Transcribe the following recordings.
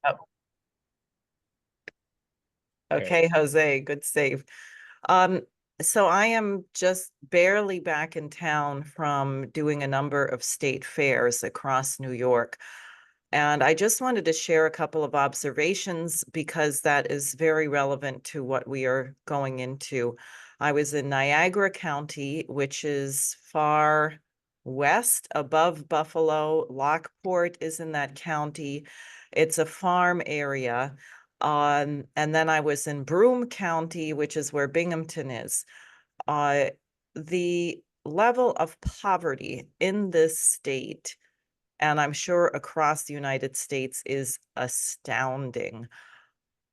Oh, Okay. okay, Jose, good save. Um, so I am just barely back in town from doing a number of state fairs across New York. And I just wanted to share a couple of observations because that is very relevant to what we are going into. I was in Niagara County, which is far west above Buffalo. Lockport is in that county. It's a farm area. And then I was in Broome County, which is where Binghamton is. Uh, the level of poverty in this state, and I'm sure across the United States, is astounding.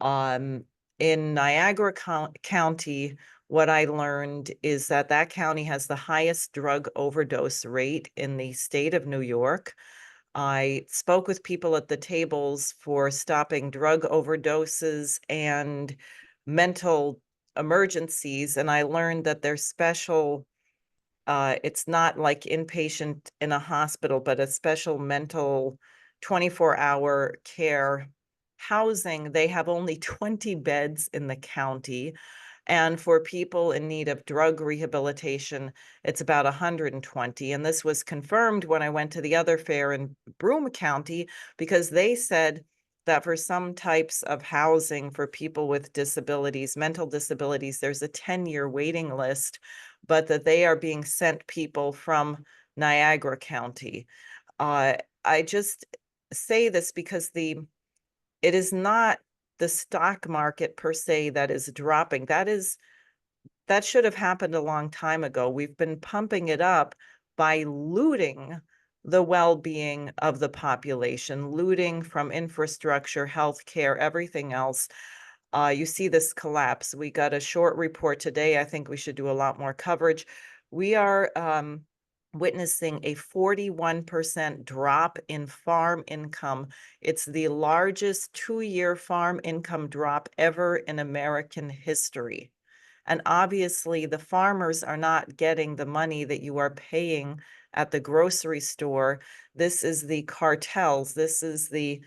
Um, in Niagara County, what I learned is that that county has the highest drug overdose rate in the state of New York. I spoke with people at the tables for stopping drug overdoses and mental emergencies, and I learned that there's special, it's not like inpatient in a hospital, but a special mental 24-hour care housing. They have only 20 beds in the county. And for people in need of drug rehabilitation, it's about 120. And this was confirmed when I went to the other fair in Broome County, because they said that for some types of housing for people with disabilities, mental disabilities, there's a 10-year waiting list, but that they are being sent people from Niagara County. Uh, I just say this because it is not the stock market per se that is dropping. That should have happened a long time ago. We've been pumping it up by looting the well-being of the population, looting from infrastructure, healthcare, everything else. You see this collapse. We got a short report today. I think we should do a lot more coverage. We are witnessing a 41% drop in farm income. It's the largest 2-year farm income drop ever in American history. And obviously, the farmers are not getting the money that you are paying at the grocery store. This is the cartels. This is the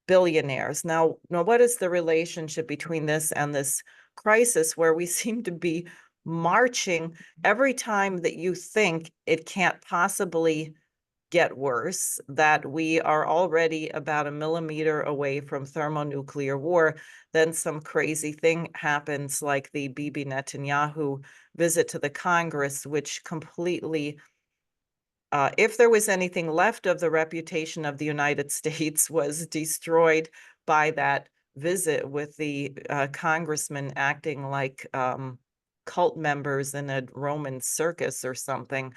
billionaires. Now, what is the relationship between this and this crisis where we seem to be marching every time that you think it can't possibly get worse, that we are already about a millimeter away from thermonuclear war, then some crazy thing happens like the Bibi Netanyahu visit to the Congress, which completely, if there was anything left of the reputation of the United States, was destroyed by that visit, with the congressmen acting like cult members in a Roman circus or something,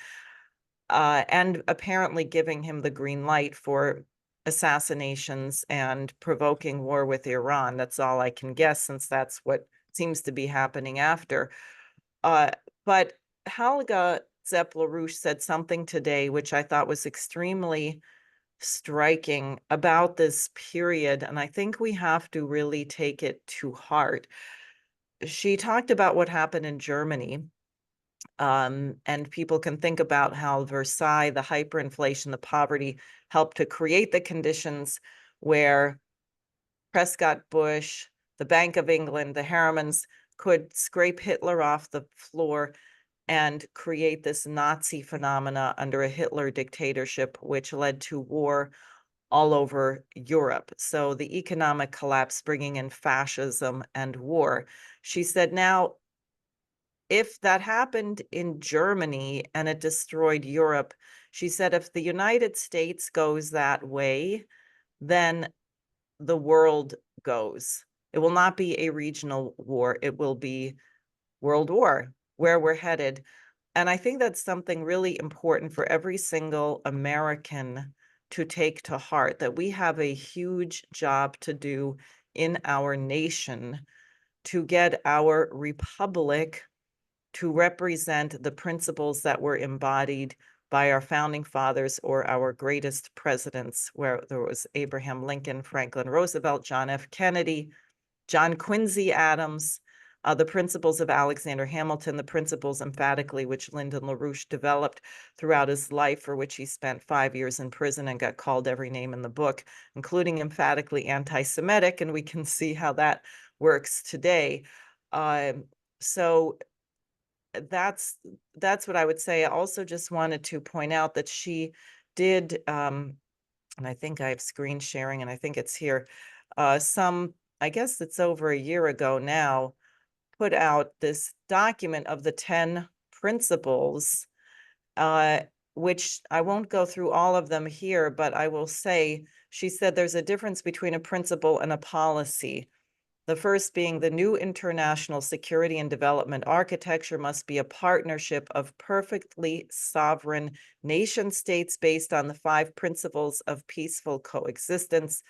and apparently giving him the green light for assassinations and provoking war with Iran. That's all I can guess, since that's what seems to be happening after. Uh, but Helga Zepp-LaRouche said something today which I thought was extremely striking about this period, and I think we have to really take it to heart. She talked about what happened in Germany, and people can think about how Versailles, the hyperinflation, the poverty, helped to create the conditions where Prescott Bush, the Bank of England, the Harrimans could scrape Hitler off the floor and create this Nazi phenomena under a Hitler dictatorship, which led to war all over Europe. So the economic collapse bringing in fascism and war. She said, now, if that happened in Germany and it destroyed Europe, she said, if the United States goes that way, then the world goes. It will not be a regional war. It will be world war, where we're headed. And I think that's something really important for every single American to take to heart, that we have a huge job to do in our nation to get our republic to represent the principles that were embodied by our founding fathers or our greatest presidents, where there was Abraham Lincoln, Franklin Roosevelt, John F. Kennedy, John Quincy Adams. the principles of Alexander Hamilton, the principles emphatically which Lyndon LaRouche developed throughout his life, for which he spent 5 years in prison and got called every name in the book, including emphatically anti-Semitic, and we can see how that works today. So that's what I would say. I also just wanted to point out that she did, and I think I have screen sharing, and I think it's here, I guess it's over a year ago now, put out this document of the 10 principles, which I won't go through all of them here, but I will say, she said there's a difference between a principle and a policy. The first being the new international security and development architecture must be a partnership of perfectly sovereign nation states based on the 5 principles of peaceful coexistence,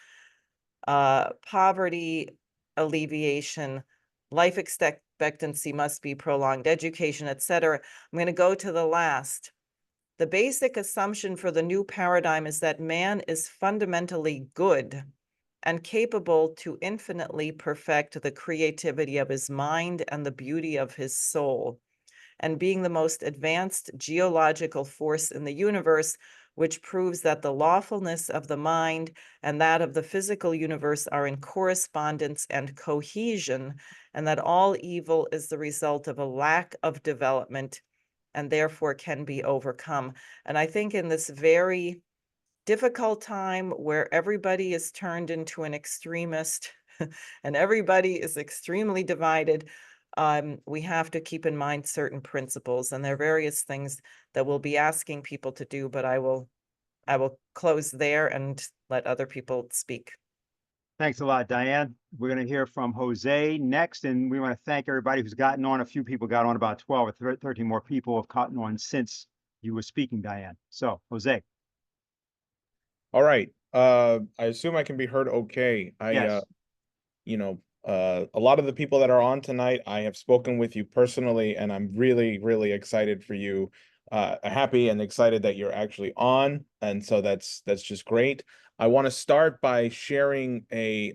poverty alleviation, life expectancy must be prolonged, education, etc. I'm going to go to the last. The basic assumption for the new paradigm is that man is fundamentally good and capable to infinitely perfect the creativity of his mind and the beauty of his soul, and being the most advanced geological force in the universe, which proves that the lawfulness of the mind and that of the physical universe are in correspondence and cohesion, and that all evil is the result of a lack of development and therefore can be overcome. And I think in this very difficult time where everybody is turned into an extremist and everybody is extremely divided, we have to keep in mind certain principles, and there are various things that we'll be asking people to do, but I will close there and let other people speak. Thanks a lot, Diane. We're going to hear from Jose next, and we want to thank everybody who's gotten on. A few people got on, about 12 or 13 more people have gotten on since you were speaking, Diane. So, Jose. All right. I assume I can be heard okay. Yes. A lot of the people that are on tonight, I have spoken with you personally, and I'm really, really excited for you. Happy and excited that you're actually on, and so that's just great. I want to start by sharing a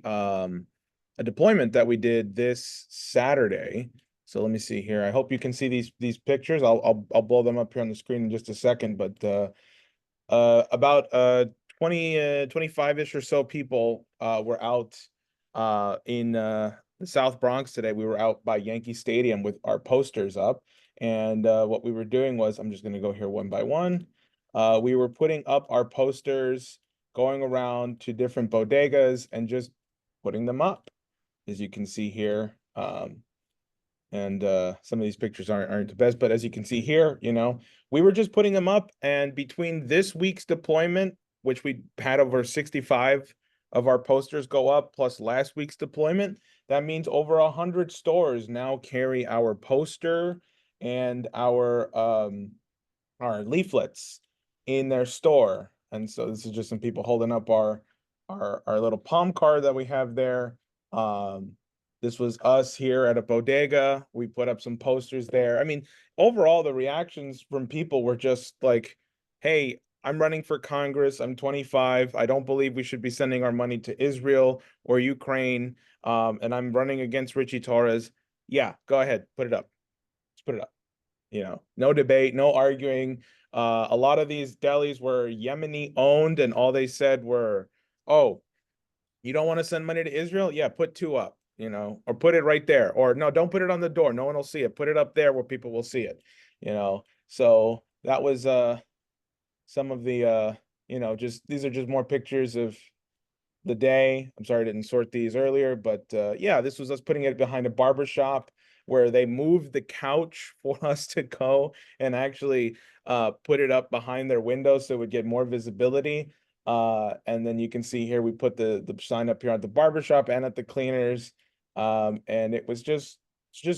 deployment that we did this Saturday. So let me see here. I hope you can see these pictures. I'll blow them up here on the screen in just a second, but about 25-ish or so people were out in the South Bronx today. We were out by Yankee Stadium with our posters up, and what we were doing was, I'm just going to go here one by one. We were putting up our posters, going around to different bodegas and just putting them up, as you can see here. And some of these pictures aren't the best, but as you can see here, we were just putting them up, and between this week's deployment, which we had over 65 of our posters go up, plus last week's deployment, that means over 100 stores now carry our poster and our leaflets in their store. And so this is just some people holding up our little palm card that we have there. This was us here at a bodega. We put up some posters there. I mean, overall, the reactions from people were just like, hey, I'm running for Congress. I'm 25. I don't believe we should be sending our money to Israel or Ukraine. And I'm running against Richie Torres. Yeah, go ahead. Put it up. Let's put it up. No debate, no arguing. A lot of these delis were Yemeni owned, and all they said were, oh, you don't want to send money to Israel? Yeah, put 2 up, or put it right there. Or no, don't put it on the door. No one will see it. Put it up there where people will see it, So that was some of the these are just more pictures of the day. I'm sorry I didn't sort these earlier, but yeah, this was us putting it behind a barber shop where they moved the couch for us to go and actually put it up behind their window so it would get more visibility. And then you can see here, we put the sign up here at the barbershop and at the cleaners. And it's just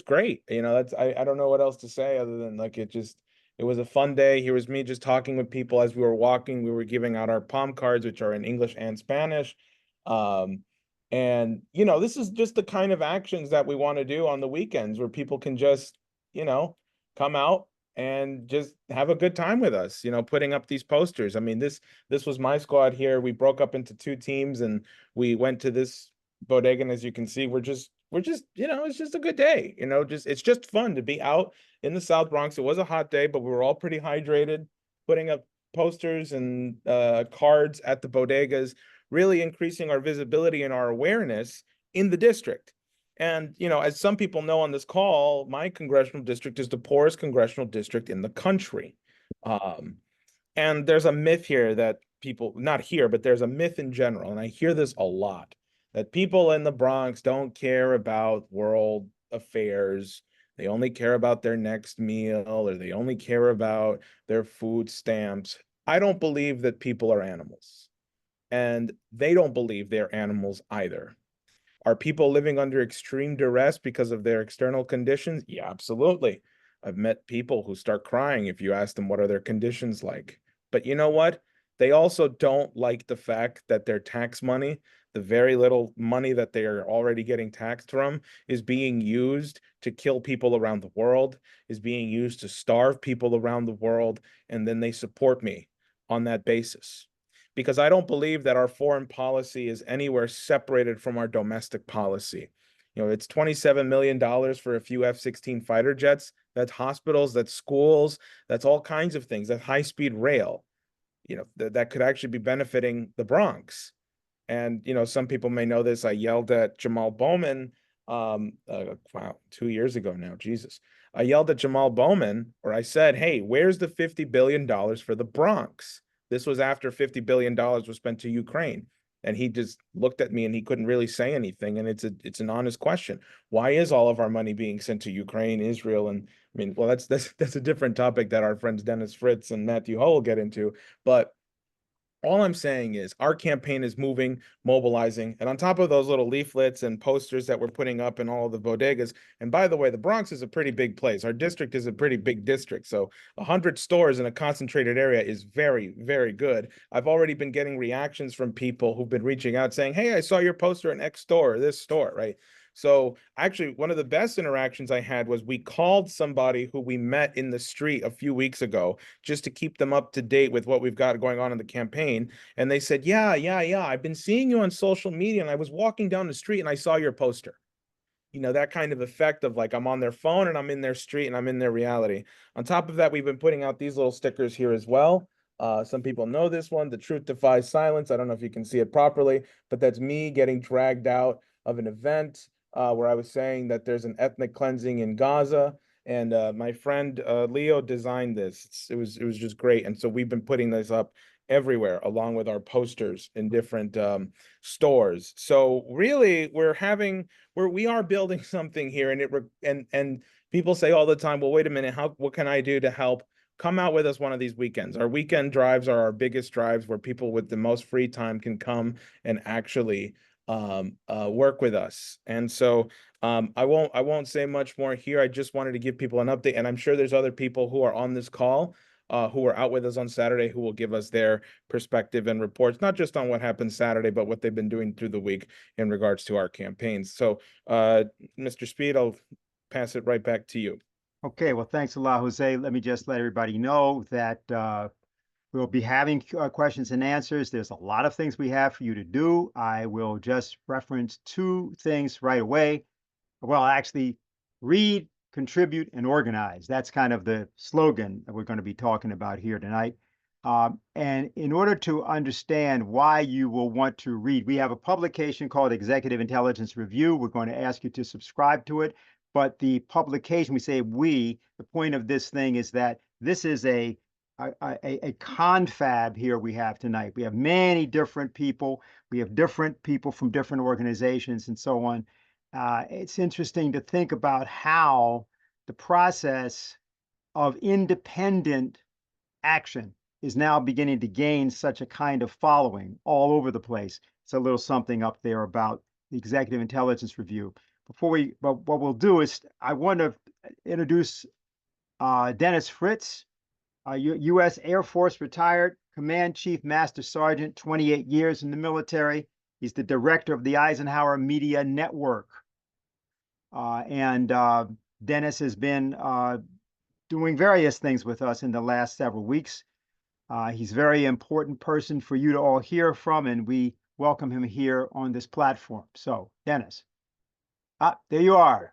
great. That's, I don't know what else to say other than like, it was a fun day. Here was me just talking with people as we were walking. We were giving out our palm cards, which are in English and Spanish. And this is just the kind of actions that we want to do on the weekends where people can just, come out and just have a good time with us, putting up these posters. I mean, this was my squad here. We broke up into 2 teams and we went to this bodega, and as you can see, we're we're just, it's just a good day, it's just fun to be out in the South Bronx. It was a hot day, but we were all pretty hydrated, putting up posters and cards at the bodegas, really increasing our visibility and our awareness in the district. And, as some people know on this call, my congressional district is the poorest congressional district in the country. And there's a myth here that people, not here, but there's a myth in general, and I hear this a lot, that people in the Bronx don't care about world affairs. They only care about their next meal, or they only care about their food stamps. I don't believe that people are animals, and they don't believe they're animals either. Are people living under extreme duress because of their external conditions? Yeah, absolutely. I've met people who start crying if you ask them what are their conditions like. But you know what? They also don't like the fact that their tax money, the very little money that they are already getting taxed from, is being used to kill people around the world, is being used to starve people around the world, and then they support me on that basis. Because I don't believe that our foreign policy is anywhere separated from our domestic policy. It's $27 million for a few F-16 fighter jets. That's hospitals, that's schools, that's all kinds of things, that's high-speed rail, that could actually be benefiting the Bronx. And, some people may know this. I yelled at Jamal Bowman, wow, 2 years ago now, Jesus. I yelled at Jamal Bowman, or I said, hey, where's the $50 billion for the Bronx? This was after $50 billion was spent to Ukraine. And he just looked at me and he couldn't really say anything. And it's an honest question. Why is all of our money being sent to Ukraine, Israel? And I mean, well, that's a different topic that our friends Dennis Fritz and Matthew Hull will get into. But all I'm saying is our campaign is moving, mobilizing, and on top of those little leaflets and posters that we're putting up in all of the bodegas. And by the way, the Bronx is a pretty big place. Our district is a pretty big district. So 100 stores in a concentrated area is very, very good. I've already been getting reactions from people who've been reaching out saying, hey, I saw your poster in X store, or this store, right? So actually, one of the best interactions I had was we called somebody who we met in the street a few weeks ago just to keep them up to date with what we've got going on in the campaign. And they said, yeah, I've been seeing you on social media, and I was walking down the street and I saw your poster. That kind of effect of like, I'm on their phone and I'm in their street and I'm in their reality. On top of that, we've been putting out these little stickers here as well. Some people know this one, The Truth Defies Silence. I don't know if you can see it properly, but that's me getting dragged out of an event where I was saying that there's an ethnic cleansing in Gaza. And my friend Leo designed this. It was just great. And so we've been putting this up everywhere, along with our posters in different stores. So really, we are building something here, and people say all the time, well, wait a minute, what can I do to help? Come out with us one of these weekends. Our weekend drives are our biggest drives, where people with the most free time can come and actually work with us. And so I won't say much more here. I just wanted to give people an update, and I'm sure there's other people who are on this call who are out with us on Saturday who will give us their perspective and reports, not just on what happened Saturday, but what they've been doing through the week in regards to our campaigns. So, Mr. Speed, I'll pass it right back to you. Okay, well, thanks a lot, Jose. Let me just let everybody know that we'll be having questions and answers. There's a lot of things we have for you to do. I will just reference two things right away. Well, actually, read, contribute, and organize. That's kind of the slogan that we're going to be talking about here tonight. And in order to understand why you will want to read, we have a publication called Executive Intelligence Review. We're going to ask you to subscribe to it. But the publication, we say we, the point of this thing is that this is a confab here we have tonight. We have many different people. We have different people from different organizations and so on. It's interesting to think about how the process of independent action is now beginning to gain such a kind of following all over the place. It's a little something up there about the Executive Intelligence Review. But what we'll do is I want to introduce Dennis Fritz, U.S. Air Force retired, Command Chief Master Sergeant, 28 years in the military. He's the director of the Eisenhower Media Network. And Dennis has been doing various things with us in the last several weeks. He's a very important person for you to all hear from, and we welcome him here on this platform. So, Dennis. Ah, there you are.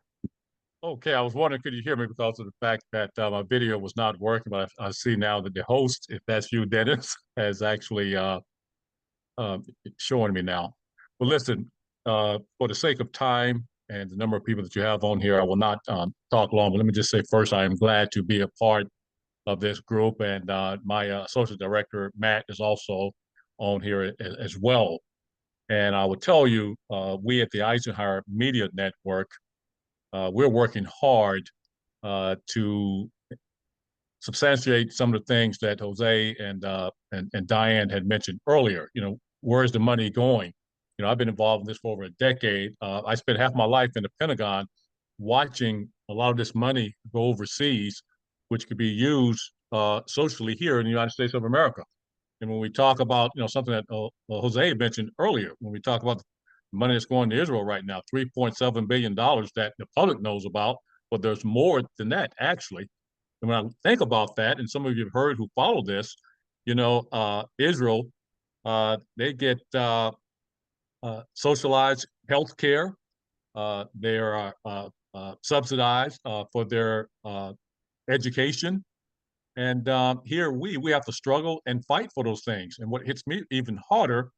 Okay, I was wondering, could you hear me because of the fact that my video was not working, but I see now that the host, if that's you, Dennis, has actually uh, showing me now. Well, listen, for the sake of time and the number of people that you have on here, I will not talk long, but let me just say first, I am glad to be a part of this group, and my associate director, Matt, is also on here as well. And I will tell you, we at the Eisenhower Media Network, we're working hard to substantiate some of the things that Jose and Diane had mentioned earlier. You know, where's the money going? You know, I've been involved in this for over a decade. I spent half my life in the Pentagon watching a lot of this money go overseas, which could be used socially here in the United States of America. And when we talk about, you know, something that Jose mentioned earlier, when we talk about the money that's going to Israel right now, $3.7 billion that the public knows about, but there's more than that, actually. And when I think about that, and some of you have heard who follow this, you know, Israel, they get socialized health care. They are subsidized for their education. And here we have to struggle and fight for those things. And what hits me even harder,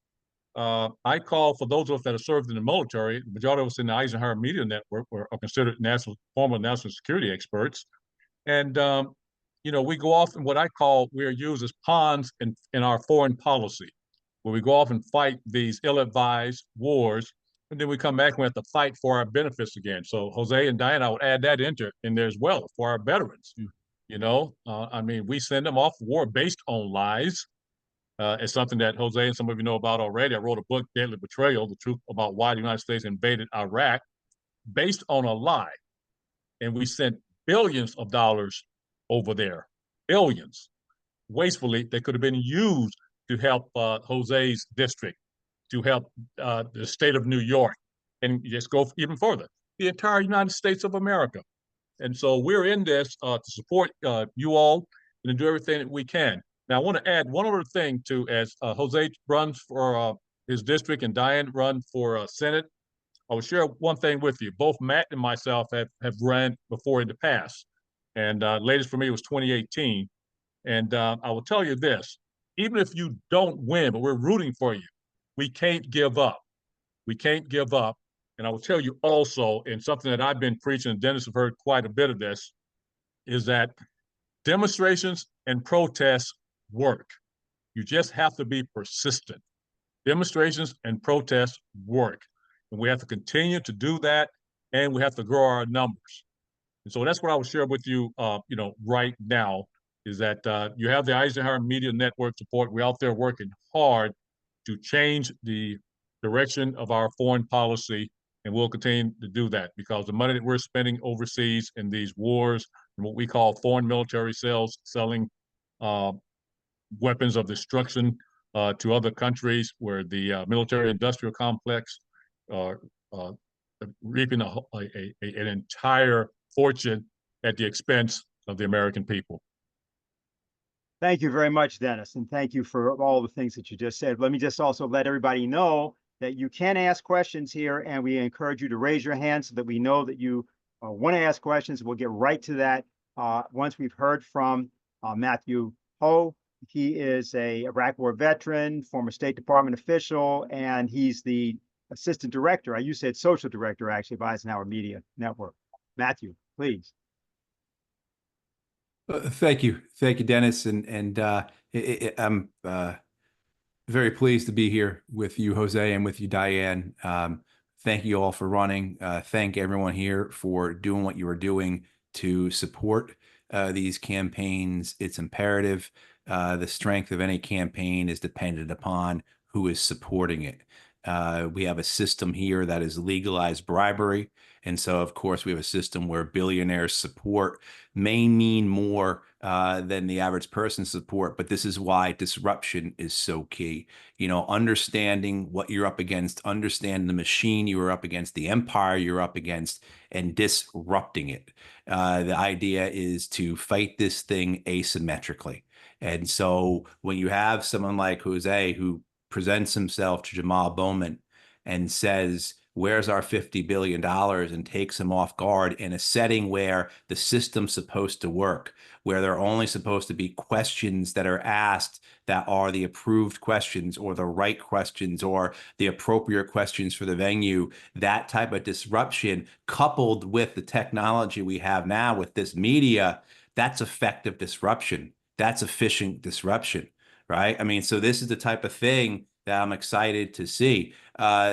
I call for those of us that have served in the military, the majority of us in the Eisenhower Media Network are considered former national security experts. And, you know, we go off and what I call we are used as pawns in our foreign policy, where we go off and fight these ill-advised wars, and then we come back and we have to fight for our benefits again. So Jose and Diane, I would add that in there as well for our veterans. You know, I mean, we send them off war based on lies. It's something that Jose and some of you know about already. I wrote a book, Deadly Betrayal, the truth about why the United States invaded Iraq, based on a lie. And we sent billions of dollars over there, billions, wastefully. They could have been used to help Jose's district, to help the state of New York, and just go even further, the entire United States of America. And so we're in this to support you all and to do everything that we can. Now, I want to add one other thing too, as Jose runs for his district and Diane run for Senate. I will share one thing with you. Both Matt and myself have run before in the past. And latest for me was 2018. And I will tell you this, even if you don't win, but we're rooting for you, we can't give up. We can't give up. And I will tell you also, and something that I've been preaching, and Dennis have heard quite a bit of this, is that demonstrations and protests work. You just have to be persistent. Demonstrations and protests work. And we have to continue to do that, and we have to grow our numbers. And so that's what I will share with you, you know, right now, is that you have the Eisenhower Media Network support. We're out there working hard to change the direction of our foreign policy, and we'll continue to do that because the money that we're spending overseas in these wars and what we call foreign military sales, selling weapons of destruction to other countries where the military-industrial complex are reaping an entire fortune at the expense of the American people. Thank you very much, Dennis, and thank you for all the things that you just said. Let me just also let everybody know that you can ask questions here, and we encourage you to raise your hand so that we know that you want to ask questions. We'll get right to that once we've heard from Matthew Ho. He is a Iraq War veteran, former State Department official, and he's the assistant director, you said social director, actually, of Eisenhower Media Network. Matthew, please. Thank you, Dennis, and I'm very pleased to be here with you, Jose, and with you, Diane. Thank you all for running. Thank everyone here for doing what you are doing to support these campaigns. It's imperative. The strength of any campaign is dependent upon who is supporting it. We have a system here that is legalized bribery. And so, of course, we have a system where billionaires' support may mean more than the average person's support. But this is why disruption is so key. You know, understanding what you're up against, understand the machine you are up against, the empire you're up against, and disrupting it. The idea is to fight this thing asymmetrically. And so when you have someone like Jose who presents himself to Jamal Bowman and says, where's our $50 billion, and takes them off guard in a setting where the system's supposed to work, where there are only supposed to be questions that are asked that are the approved questions or the right questions or the appropriate questions for the venue. That type of disruption, coupled with the technology we have now with this media, that's effective disruption. That's efficient disruption, right? I mean, so this is the type of thing that I'm excited to see.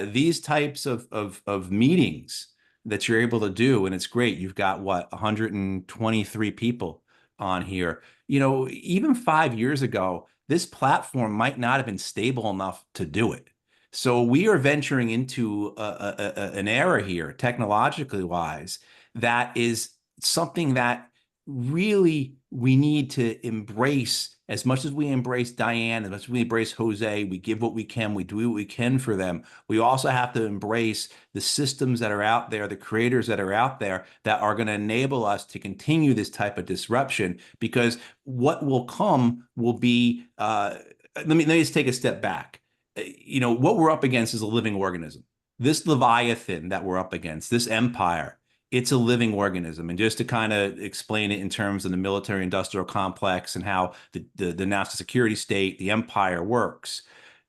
These types of meetings that you're able to do, and it's great. You've got what, 123 people on here. You know, even 5 years ago, this platform might not have been stable enough to do it. So we are venturing into an era here, technologically wise, that is something that really we need to embrace. As much as we embrace Diane, as much as we embrace Jose, we give what we can, we do what we can for them. We also have to embrace the systems that are out there, the creators that are out there that are going to enable us to continue this type of disruption, because what will come will be, let me just take a step back. You know, what we're up against is a living organism. This Leviathan that we're up against, this empire, it's a living organism. And just to kind of explain it in terms of the military industrial complex and how the national security state, the empire works.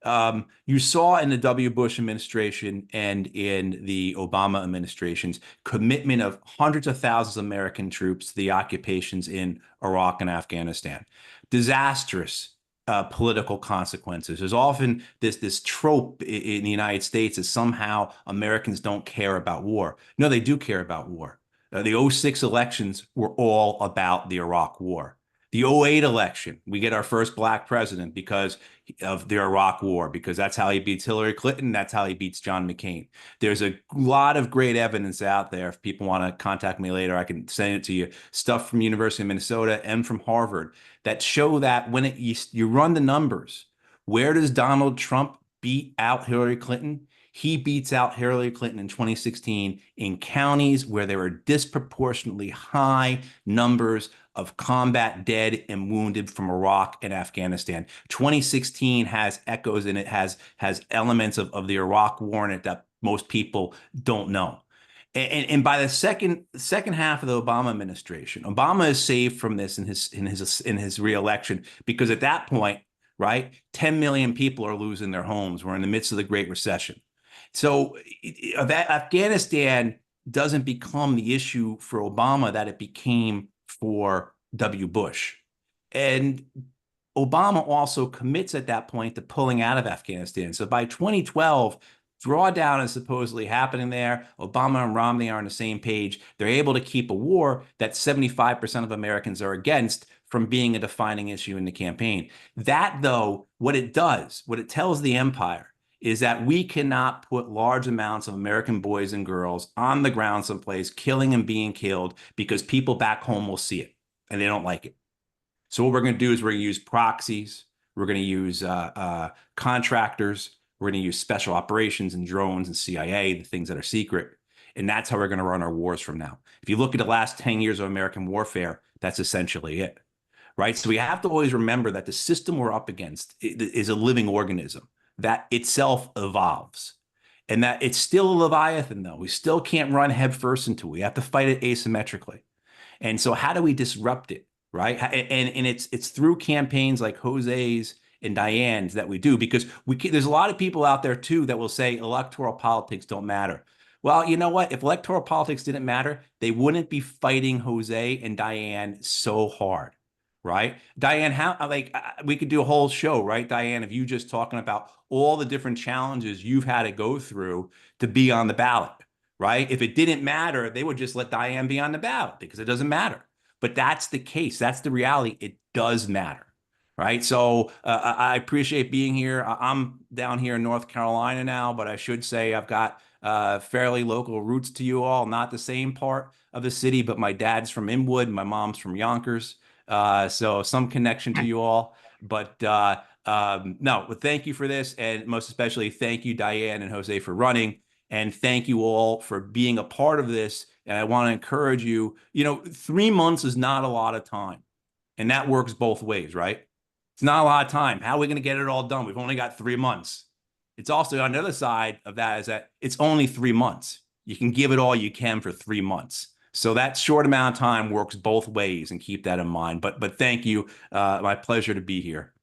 You saw in the W. Bush administration and in the Obama administration's commitment of hundreds of thousands of American troops to the occupations in Iraq and Afghanistan. Disastrous political consequences. There's often this trope in the United States that somehow Americans don't care about war. No, they do care about war. The 06 elections were all about the Iraq War. The 08 election, we get our first black president because of the Iraq War, because that's how he beats Hillary Clinton. That's how he beats John McCain. There's a lot of great evidence out there. If people want to contact me later, I can send it to you. Stuff from University of Minnesota and from Harvard that show that when you run the numbers, where does Donald Trump beat out Hillary Clinton? He beats out Hillary Clinton in 2016 in counties where there are disproportionately high numbers of combat dead and wounded from Iraq and Afghanistan. 2016 has echoes in it, has elements of the Iraq War in it that most people don't know. And by the second half of the Obama administration, Obama is saved from this in his reelection, because at that point, right, 10 million people are losing their homes. We're in the midst of the Great Recession. So that Afghanistan doesn't become the issue for Obama that it became for W. Bush. And Obama also commits at that point to pulling out of Afghanistan. So by 2012, drawdown is supposedly happening there. Obama and Romney are on the same page. They're able to keep a war that 75% of Americans are against from being a defining issue in the campaign. That, though, what it tells the empire is that we cannot put large amounts of American boys and girls on the ground someplace, killing and being killed, because people back home will see it and they don't like it. So what we're going to do is we're going to use proxies. We're going to use contractors. We're going to use special operations and drones and CIA, the things that are secret. And that's how we're going to run our wars from now. If you look at the last 10 years of American warfare, that's essentially it, right? So we have to always remember that the system we're up against is a living organism that itself evolves, and that it's still a Leviathan, though. We still can't run headfirst into it. We have to fight it asymmetrically. And so how do we disrupt it, right? And it's through campaigns like Jose's and Diane's that we do, because there's a lot of people out there, too, that will say electoral politics don't matter. Well, you know what? If electoral politics didn't matter, they wouldn't be fighting Jose and Diane so hard. Right? Diane, we could do a whole show, right, Diane, of you just talking about all the different challenges you've had to go through to be on the ballot, right? If it didn't matter, they would just let Diane be on the ballot because it doesn't matter. But that's the case. That's the reality. It does matter, right? So I appreciate being here. I'm down here in North Carolina now, but I should say I've got fairly local roots to you all, not the same part of the city, but my dad's from Inwood, my mom's from Yonkers. So some connection to you all, but no, but thank you for this. And most especially, thank you, Diane and Jose, for running. And thank you all for being a part of this. And I want to encourage you, 3 months is not a lot of time. And that works both ways, right? It's not a lot of time. How are we going to get it all done? We've only got 3 months. It's also on the other side of that is that it's only 3 months. You can give it all you can for 3 months. So that short amount of time works both ways, and keep that in mind. But thank you. My pleasure to be here.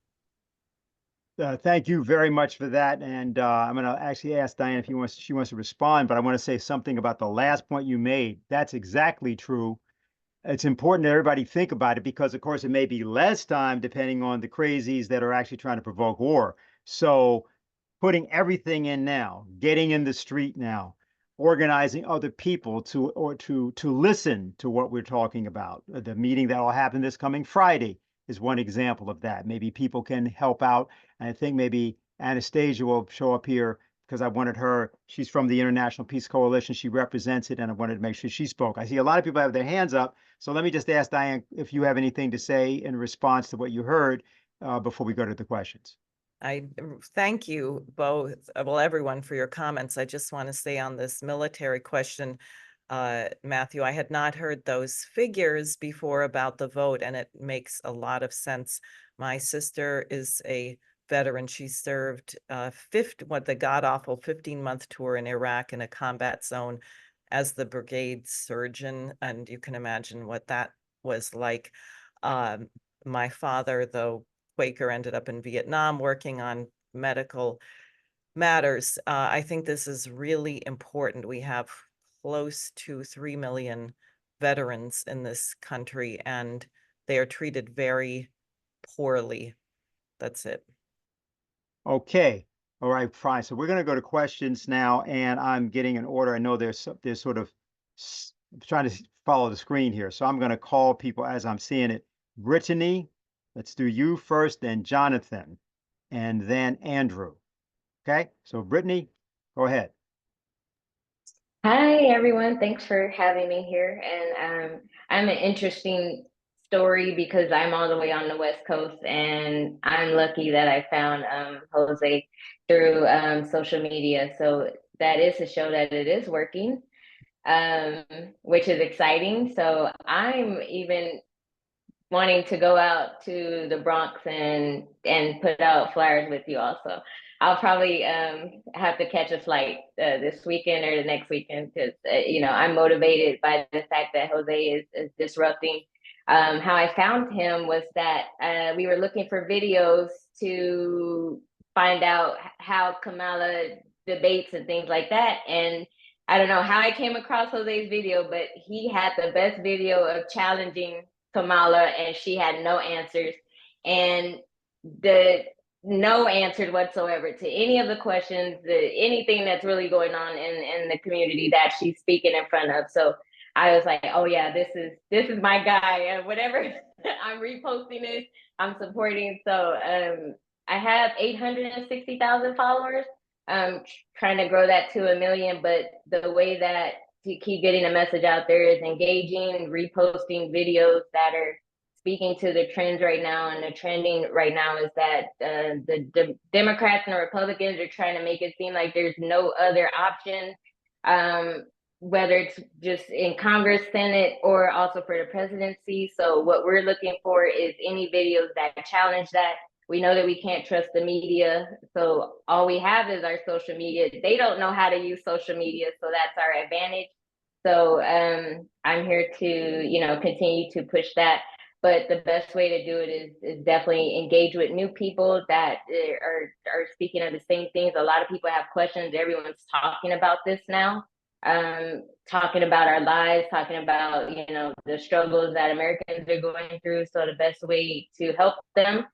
Thank you very much for that. And I'm going to actually ask Diane if she wants to respond, but I want to say something about the last point you made. That's exactly true. It's important that everybody think about it because, of course, it may be less time depending on the crazies that are actually trying to provoke war. So putting everything in now, getting in the street now, organizing other people to listen to what we're talking about. The meeting that will happen this coming Friday is one example of that. Maybe people can help out. And I think maybe Anastasia will show up here because I wanted her, she's from the International Peace Coalition. She represents it, and I wanted to make sure she spoke. I see a lot of people have their hands up. So let me just ask Diane if you have anything to say in response to what you heard before we go to the questions. I thank you both, well, everyone, for your comments. I just want to say on this military question, Matthew, I had not heard those figures before about the vote, and it makes a lot of sense. My sister is a veteran. She served the god-awful 15-month tour in Iraq in a combat zone as the brigade surgeon, and you can imagine what that was like. My father, though Quaker, ended up in Vietnam working on medical matters. I think this is really important. We have close to 3 million veterans in this country, and they are treated very poorly. That's it. Okay. All right, fine. So we're going to go to questions now, and I'm getting an order. I know there's sort of trying to follow the screen here. So I'm going to call people as I'm seeing it. Brittany, let's do you first, then Jonathan, and then Andrew. Okay. So Brittany, go ahead. Hi, everyone. Thanks for having me here. And I'm an interesting story because I'm all the way on the West Coast, and I'm lucky that I found Jose through social media. So that is to show that it is working, which is exciting. So I'm even wanting to go out to the Bronx and put out flyers with you also. I'll probably have to catch a flight this weekend or the next weekend because I'm motivated by the fact that Jose is disrupting. How I found him was that we were looking for videos to find out how Kamala debates and things like that. And I don't know how I came across Jose's video, but he had the best video of challenging Kamala, and she had no answers, and no answered whatsoever to any of the questions, anything that's really going on in the community that she's speaking in front of. So I was like, oh yeah, this is my guy, and whatever. I'm reposting this, I'm supporting. So I have 860,000 followers. I'm trying to grow that to 1 million, but the way that to keep getting the message out there is engaging, reposting videos that are speaking to the trends right now. And the trending right now is that the Democrats and the Republicans are trying to make it seem like there's no other option, whether it's just in Congress, Senate, or also for the presidency. So what we're looking for is any videos that challenge that. We know that we can't trust the media. So all we have is our social media. They don't know how to use social media, so that's our advantage. So I'm here to, continue to push that. But the best way to do it is definitely engage with new people that are speaking of the same things. A lot of people have questions. Everyone's talking about this now, talking about our lives, talking about, the struggles that Americans are going through. So the best way to help them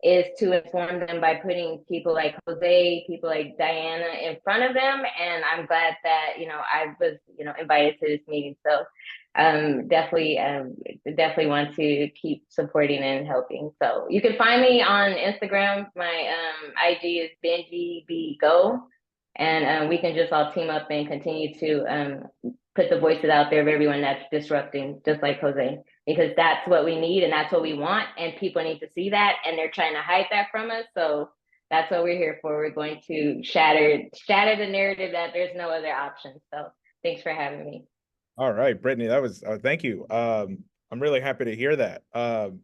is to inform them by putting people like Jose, people like Diana in front of them. And I'm glad that, I was, invited to this meeting. So definitely want to keep supporting and helping. So you can find me on Instagram. My IG is BenjiBGo. And we can just all team up and continue to put the voices out there of everyone that's disrupting, just like Jose, because that's what we need and that's what we want. And people need to see that, and they're trying to hide that from us. So that's what we're here for. We're going to shatter the narrative that there's no other option. So thanks for having me. All right, Brittany, that was, thank you. I'm really happy to hear that. On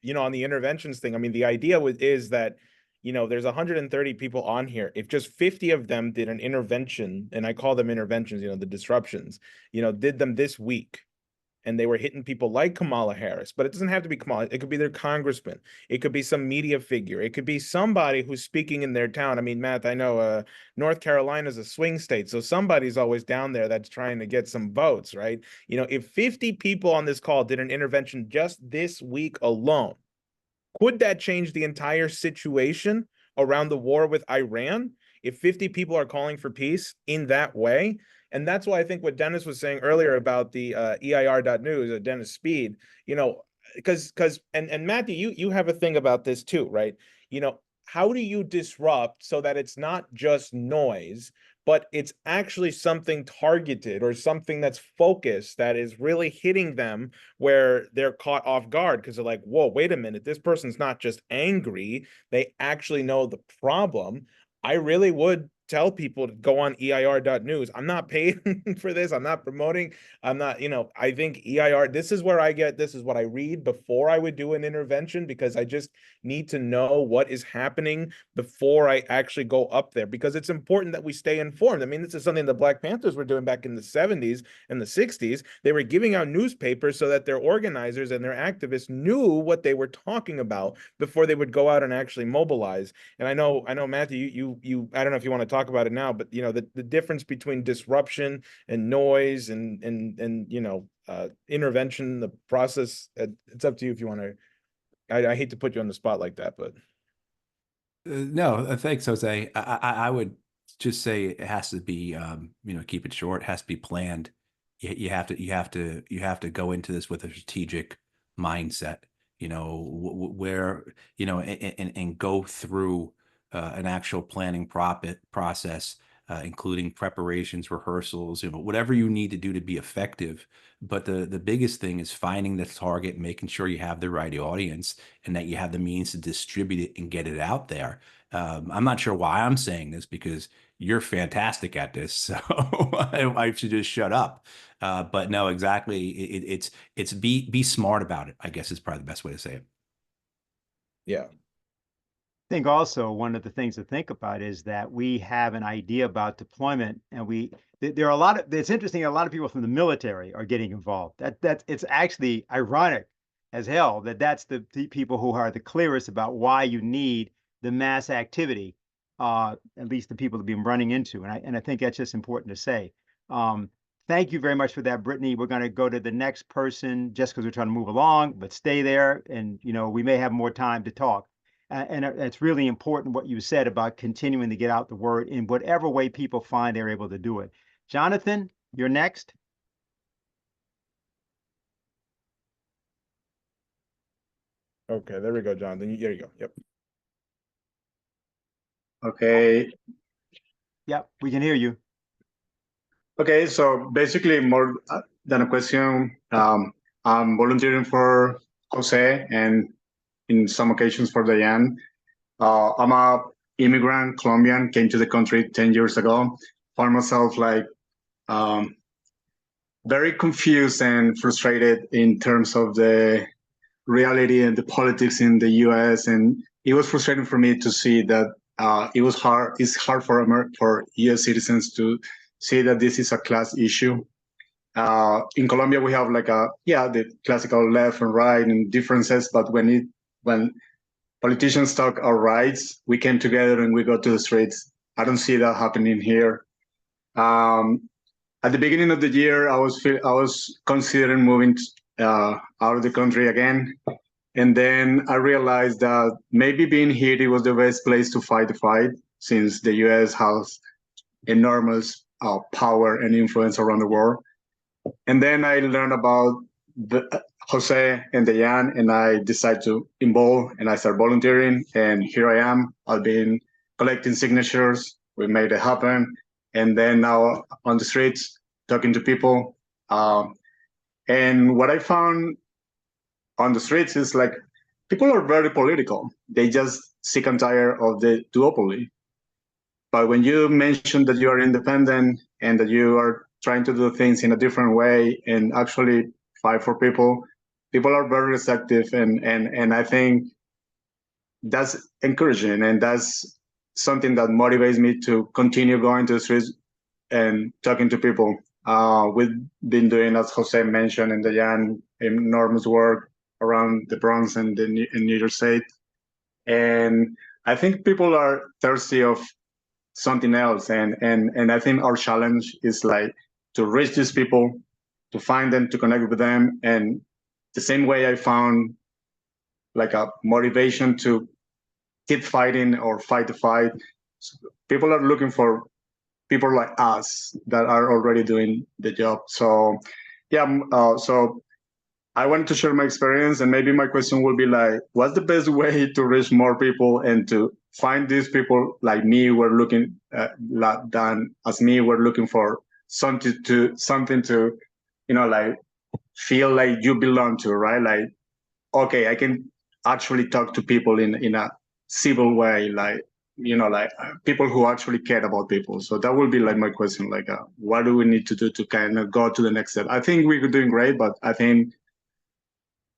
the interventions thing, I mean, the idea is that, you know, there's 130 people on here. If just 50 of them did an intervention, and I call them interventions, you know, the disruptions, you know, did them this week, and they were hitting people like Kamala Harris, but it doesn't have to be Kamala. It could be their congressman. It could be some media figure. It could be somebody who's speaking in their town. I mean, Matt, I know North Carolina is a swing state, so somebody's always down there that's trying to get some votes, right? You know, if 50 people on this call did an intervention just this week alone, could that change the entire situation around the war with Iran? If 50 people are calling for peace in that way? And that's why I think what Dennis was saying earlier about the EIR.news, Dennis Speed, you know, because and Matthew, you have a thing about this too, right? You know, how do you disrupt so that it's not just noise, but it's actually something targeted or something that's focused that is really hitting them where they're caught off guard because they're like, whoa, wait a minute, this person's not just angry, they actually know the problem. I really would tell people to go on EIR.news. I'm not paid for this. I'm not promoting. I'm not, you know, I think EIR, this is where I get, this is what I read before I would do an intervention because I just need to know what is happening before I actually go up there because it's important that we stay informed. I mean, this is something the Black Panthers were doing back in the 70s and the 60s. They were giving out newspapers so that their organizers and their activists knew what they were talking about before they would go out and actually mobilize. And I know, Matthew, you I don't know if you want to talk about it now, but you know, the difference between disruption and noise and you know, intervention, the process, it's up to you if you want to. I hate to put you on the spot like that, but No, thanks, Jose. I would just say it has to be, you know, keep it short. It has to be planned. You have to go into this with a strategic mindset. You know, where you know, and go through an actual planning process, including preparations, rehearsals, you know, whatever you need to do to be effective. But the biggest thing is finding the target, making sure you have the right audience and that you have the means to distribute it and get it out there. I'm not sure why I'm saying this because you're fantastic at this, so I should just shut up. But no, exactly. It's be smart about it, I guess is probably the best way to say it. yeah. I think also one of the things to think about is that we have an idea about deployment, and there are a lot of, it's interesting, a lot of people from the military are getting involved. It's actually ironic as hell that that's the people who are the clearest about why you need the mass activity, at least the people that we've been running into. And I think that's just important to say. Thank you very much for that, Brittany. We're going to go to the next person just because we're trying to move along, but stay there. And, you know, we may have more time to talk. And it's really important what you said about continuing to get out the word in whatever way people find they're able to do it. Jonathan, you're next. Okay, there we go, Jonathan. There you go. Yep. Okay. Yep, we can hear you. Okay, so basically more than a question, I'm volunteering for Jose and in some occasions for Diane. I'm a immigrant Colombian, came to the country 10 years ago, found myself like very confused and frustrated in terms of the reality and the politics in the US. And it was frustrating for me to see that it's hard for US citizens to see that this is a class issue. In Colombia, we have like the classical left and right and differences, but when politicians talk our rights, we came together and we go to the streets. I don't see that happening here. At the beginning of the year, I was considering moving out of the country again. And then I realized that maybe being here, it was the best place to fight the fight, since the US has enormous power and influence around the world. And then I learned about Jose and Diane, and I decided to involve, and I started volunteering, and here I am. I've been collecting signatures. We made it happen. And then now on the streets, talking to people. And what I found on the streets is like, people are very political. They just sick and tired of the duopoly. But when you mention that you are independent and that you are trying to do things in a different way and actually fight for people, people are very receptive. And I think that's encouraging, and that's something that motivates me to continue going to the streets and talking to people. We've been doing, as Jose mentioned, in the Jan, enormous work around the Bronx and in New York State. And I think people are thirsty of something else. And I think our challenge is like to reach these people, to find them, to connect with them. And the same way I found like a motivation to keep fighting or fight the fight, people are looking for people like us that are already doing the job. So yeah, so I wanted to share my experience, and maybe my question will be like, what's the best way to reach more people and to find these people like me were looking done as me were looking for something to like feel like you belong to, right? Like, okay, I can actually talk to people in a civil way, like people who actually care about people. So that will be like my question, like what do we need to do to kind of go to the next step? I think we're doing great, but I think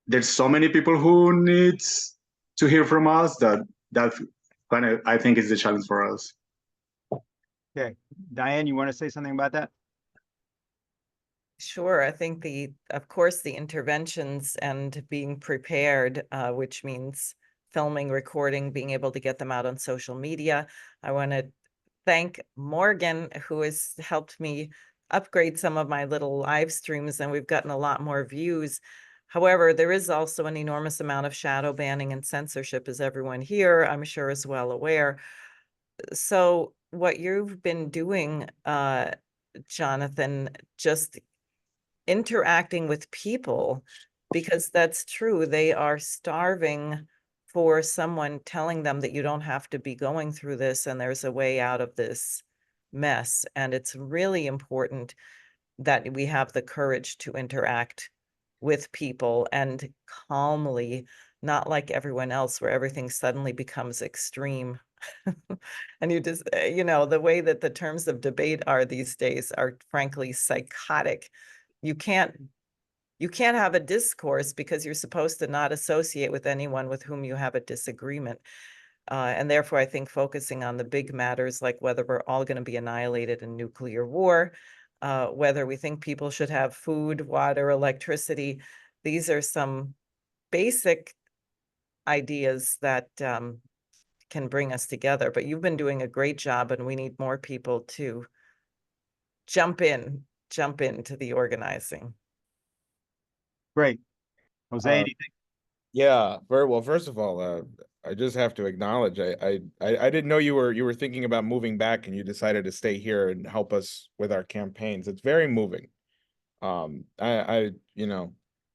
there's so many people who needs to hear from us that kind of, I think, is the challenge for us. Okay, Diane, you want to say something about that? Sure. I think of course, the interventions and being prepared, which means filming, recording, being able to get them out on social media. I want to thank Morgan, who has helped me upgrade some of my little live streams, and we've gotten a lot more views. However, there is also an enormous amount of shadow banning and censorship, as everyone here, I'm sure, is well aware. So what you've been doing, Jonathan, just interacting with people, because that's true, they are starving for someone telling them that you don't have to be going through this and there's a way out of this mess. And it's really important that we have the courage to interact with people and calmly, not like everyone else where everything suddenly becomes extreme. And you just, the way that the terms of debate are these days are frankly psychotic. You can't have a discourse because you're supposed to not associate with anyone with whom you have a disagreement. And therefore, I think focusing on the big matters, like whether we're all going to be annihilated in nuclear war, whether we think people should have food, water, electricity, these are some basic ideas that can bring us together. But you've been doing a great job, and we need more people to jump into the organizing. Great. Jose, do you think? Yeah, very well. First of all, I just have to acknowledge I didn't know you were thinking about moving back and you decided to stay here and help us with our campaigns. It's very moving. Maybe I'm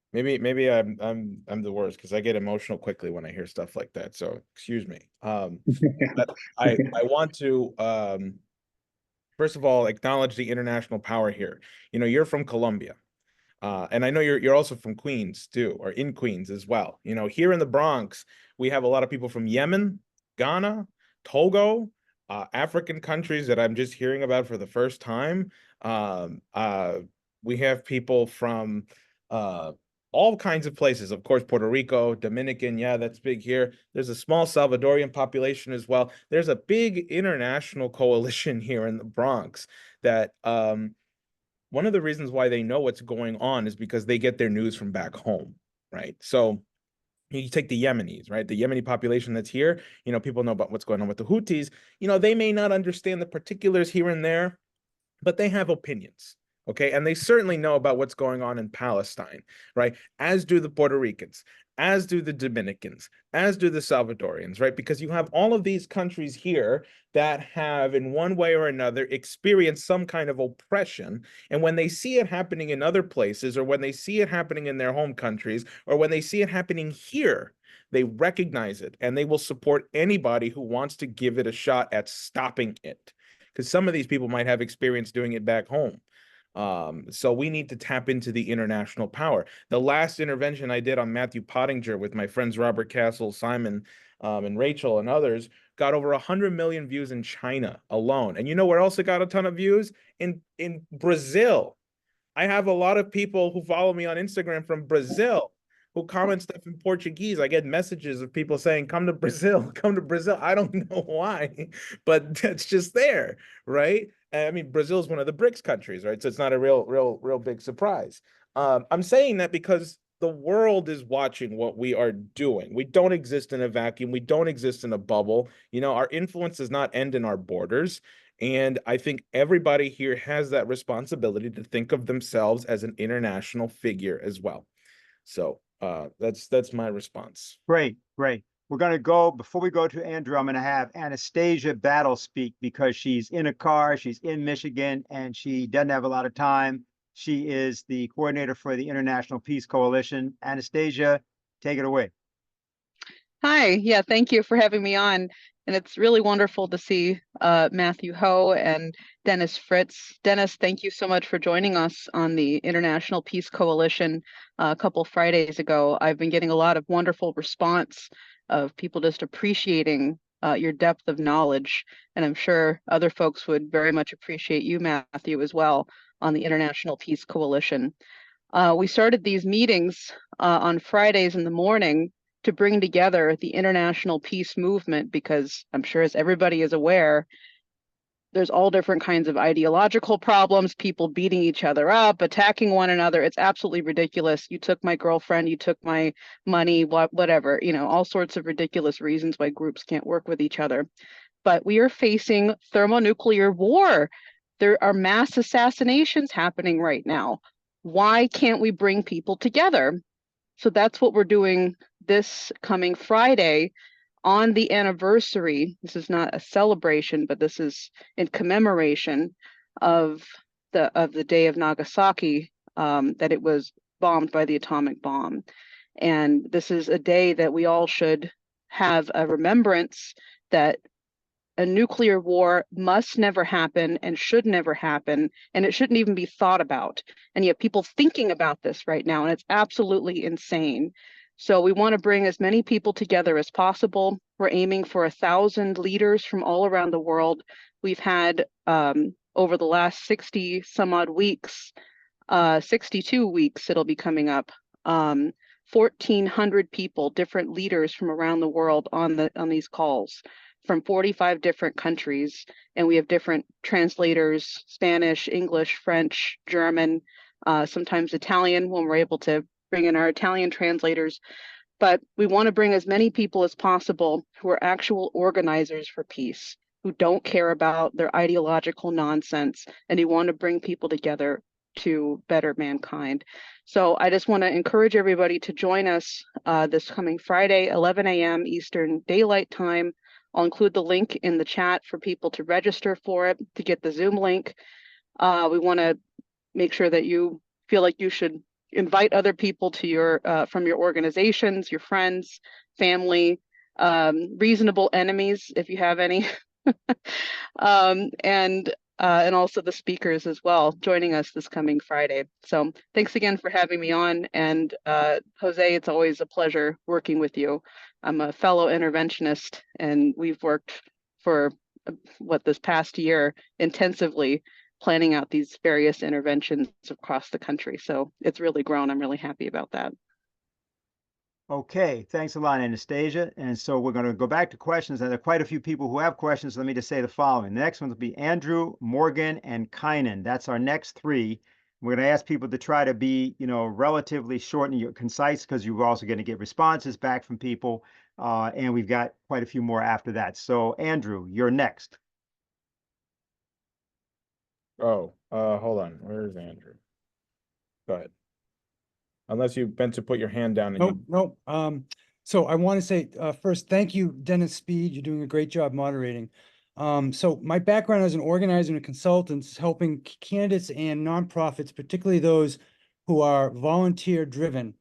the worst because I get emotional quickly when I hear stuff like that. So excuse me. But I want to first of all acknowledge the international power here. You're from Colombia. And I know you're also from Queens too, or in Queens as well. Here in the Bronx, we have a lot of people from Yemen, Ghana, Togo, African countries that I'm just hearing about for the first time. We have people from all kinds of places. Of course, Puerto Rico, Dominican, yeah, that's big here. There's a small Salvadorian population as well. There's a big international coalition here in the Bronx that one of the reasons why they know what's going on is because they get their news from back home, right? So you take the Yemenis, right? The Yemeni population that's here, people know about what's going on with the Houthis. They may not understand the particulars here and there, but they have opinions, okay? And they certainly know about what's going on in Palestine, right? As do the Puerto Ricans, as do the Dominicans, as do the Salvadorians, right? Because you have all of these countries here that have, in one way or another, experienced some kind of oppression. And when they see it happening in other places, or when they see it happening in their home countries, or when they see it happening here, they recognize it and they will support anybody who wants to give it a shot at stopping it. Because some of these people might have experience doing it back home. So we need to tap into the international power. The last intervention I did on Matthew Pottinger with my friends Robert Castle, Simon, and Rachel and others got over 100 million views in China alone. And you know where else it got a ton of views? In Brazil. I have a lot of people who follow me on Instagram from Brazil who comment stuff in Portuguese. I get messages of people saying, come to Brazil, come to Brazil. I don't know why, but that's just there, right? I mean, Brazil is one of the BRICS countries, right? So it's not a real big surprise. I'm saying that because the world is watching what we are doing. We don't exist in a vacuum. We don't exist in a bubble. You know, our influence does not end in our borders. And I think everybody here has that responsibility to think of themselves as an international figure as well. So that's my response. Great, great. We're going to go, before we go to Andrew, I'm going to have Anastasia Battle speak because she's in a car, she's in Michigan, and she doesn't have a lot of time. She is the coordinator for the International Peace Coalition. Anastasia, take it away. Hi, yeah, thank you for having me on. And it's really wonderful to see Matthew Ho and Dennis Fritz. Dennis, thank you so much for joining us on the International Peace Coalition a couple Fridays ago. I've been getting a lot of wonderful response of people just appreciating your depth of knowledge. And I'm sure other folks would very much appreciate you, Matthew, as well, on the International Peace Coalition. We started these meetings on Fridays in the morning to bring together the international peace movement, because I'm sure, as everybody is aware, there's all different kinds of ideological problems, people beating each other up, attacking one another. It's absolutely ridiculous. You took my girlfriend, you took my money, whatever, you know, all sorts of ridiculous reasons why groups can't work with each other. But we are facing thermonuclear war. There are mass assassinations happening right now. Why can't we bring people together? So that's what we're doing this coming Friday on the anniversary. This is not a celebration, but this is in commemoration of the day of Nagasaki, that it was bombed by the atomic bomb. And this is a day that we all should have a remembrance that a nuclear war must never happen and should never happen, and it shouldn't even be thought about. And yet people thinking about this right now, and it's absolutely insane. So we want to bring as many people together as possible. We're aiming for 1,000 leaders from all around the world. We've had over the last 60 some odd weeks, 62 weeks it'll be coming up, 1,400 people, different leaders from around the world on these calls, from 45 different countries, and we have different translators: Spanish, English, French, German, sometimes Italian when we're able to bring in our Italian translators. But we want to bring as many people as possible who are actual organizers for peace, who don't care about their ideological nonsense, and who want to bring people together to better mankind. So I just want to encourage everybody to join us this coming Friday, 11 a.m. Eastern Daylight Time. I'll include the link in the chat for people to register for it, to get the Zoom link. We want to make sure that you feel like you should invite other people to your from your organizations, your friends, family, reasonable enemies, if you have any, and also the speakers as well, joining us this coming Friday. So thanks again for having me on. And Jose, it's always a pleasure working with you. I'm a fellow interventionist, and we've worked for this past year intensively planning out these various interventions across the country. So it's really grown. I'm really happy about that. Okay, thanks a lot, Anastasia. And so we're going to go back to questions, and there are quite a few people who have questions. Let me just say the following. The next one will be Andrew, Morgan, and Kynan. That's our next three. We're going to ask people to try to be, relatively short and concise, because you're also going to get responses back from people. And we've got quite a few more after that. So Andrew, you're next. Oh, hold on. Where is Andrew? Go ahead. Unless you've been to put your hand down. And Nope. So I want to say first, thank you, Dennis Speed. You're doing a great job moderating. So my background as an organizer and a consultant is helping candidates and nonprofits, particularly those who are volunteer driven.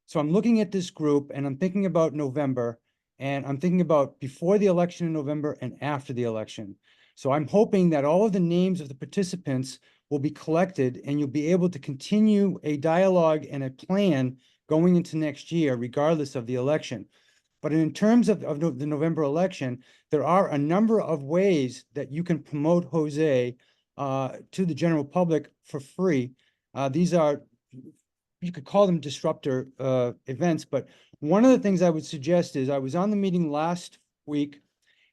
So I'm looking at this group and I'm thinking about November, and I'm thinking about before the election in November and after the election. So I'm hoping that all of the names of the participants will be collected, and you'll be able to continue a dialogue and a plan going into next year, regardless of the election. But in terms of the November election, there are a number of ways that you can promote Jose to the general public for free. These are you could call them disruptor events, but one of the things I would suggest is I was on the meeting last week,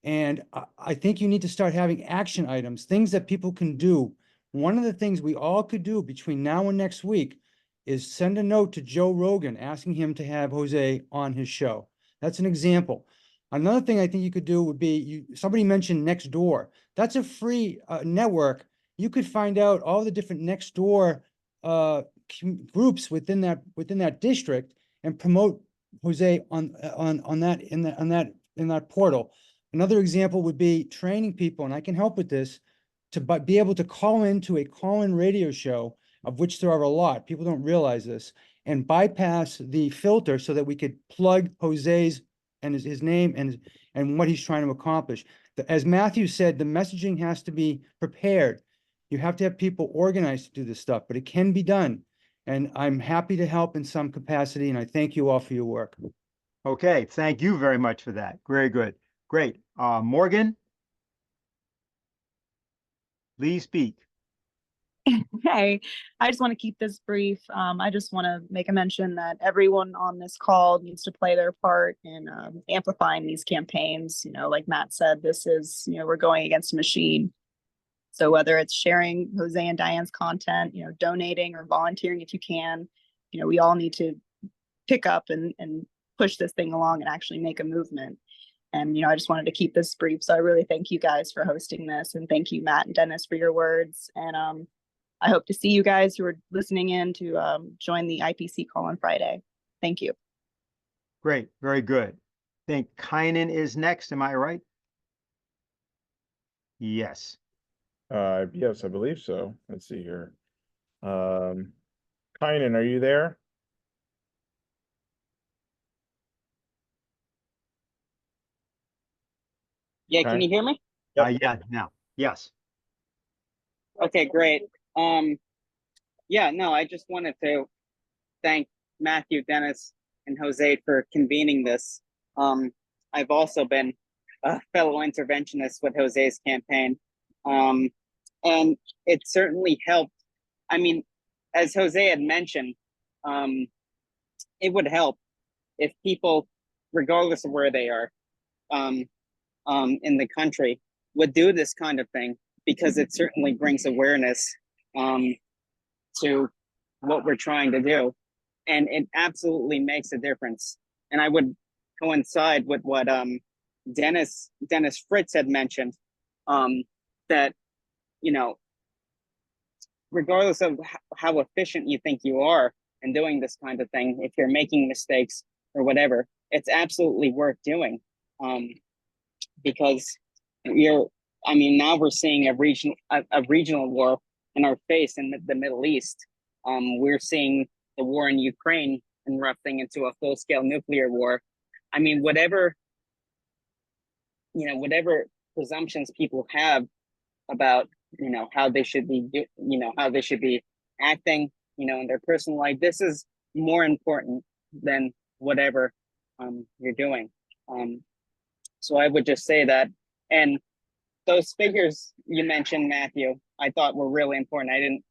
and I think you need to start having action items, things that people can do. One of the things we all could do between now and next week is send a note to Joe Rogan asking him to have Jose on his show. That's an example. Another thing I think you could do would be, somebody mentioned Nextdoor. That's a free network. You could find out all the different Nextdoor groups within that district and promote Jose on that portal. Another example would be training people, and I can help with this, to be able to call into a call-in radio show, of which there are a lot. People don't realize this, and bypass the filter so that we could plug Jose's and his name and what he's trying to accomplish. As Matthew said, the messaging has to be prepared. You have to have people organized to do this stuff, but it can be done. And I'm happy to help in some capacity, and I thank you all for your work. Okay, thank you very much for that. Very good. Great. Morgan? Please speak. Hey, I just want to keep this brief. I just want to make a mention that everyone on this call needs to play their part in amplifying these campaigns. You know, like Matt said, this is, we're going against a machine. So whether it's sharing Jose and Diane's content, donating or volunteering if you can, we all need to pick up and push this thing along and actually make a movement. And, I just wanted to keep this brief. So I really thank you guys for hosting this, and thank you, Matt and Dennis, for your words. And I hope to see you guys who are listening in to join the IPC call on Friday. Thank you. Great, very good. I think Kynan is next, am I right? Yes. Yes, I believe so. Let's see here. Kynan, are you there? Yeah, can you hear me? Yeah, now, yes. Okay, great. Yeah, no, I just wanted to thank Matthew, Dennis, and Jose for convening this. I've also been a fellow interventionist with Jose's campaign, and it certainly helped. I mean, as Jose had mentioned, it would help if people, regardless of where they are, in the country, would do this kind of thing, because it certainly brings awareness to what we're trying to do, and it absolutely makes a difference. And I would coincide with what Dennis Fritz had mentioned, that regardless of how efficient you think you are in doing this kind of thing, if you're making mistakes or whatever, it's absolutely worth doing, because now we're seeing a regional war in our face in the Middle East. We're seeing the war in Ukraine erupting into a full-scale nuclear war. I mean, whatever presumptions people have about, how they should be, how they should be acting, in their personal life, this is more important than whatever you're doing. So I would just say that, and those figures you mentioned, Matthew, I thought were really important. I didn't,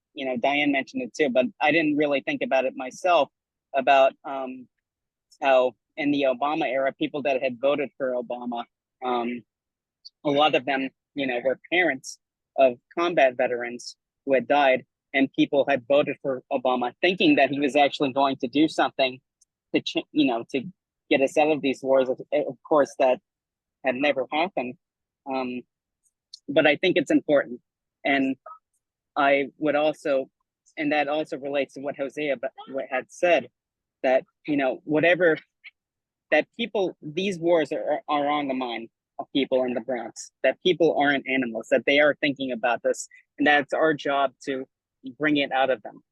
Diane mentioned it too, but I didn't really think about it myself, about how in the Obama era, people that had voted for Obama, a lot of them, were parents of combat veterans who had died, and people had voted for Obama thinking that he was actually going to do something to, to get us out of these wars. Of course, that had never happened. But I think it's important. And I would also, and that also relates to what Jose had said, that, whatever, that people, these wars are on the mind of people in the Bronx, that people aren't animals, that they are thinking about this, and that it's our job to bring it out of them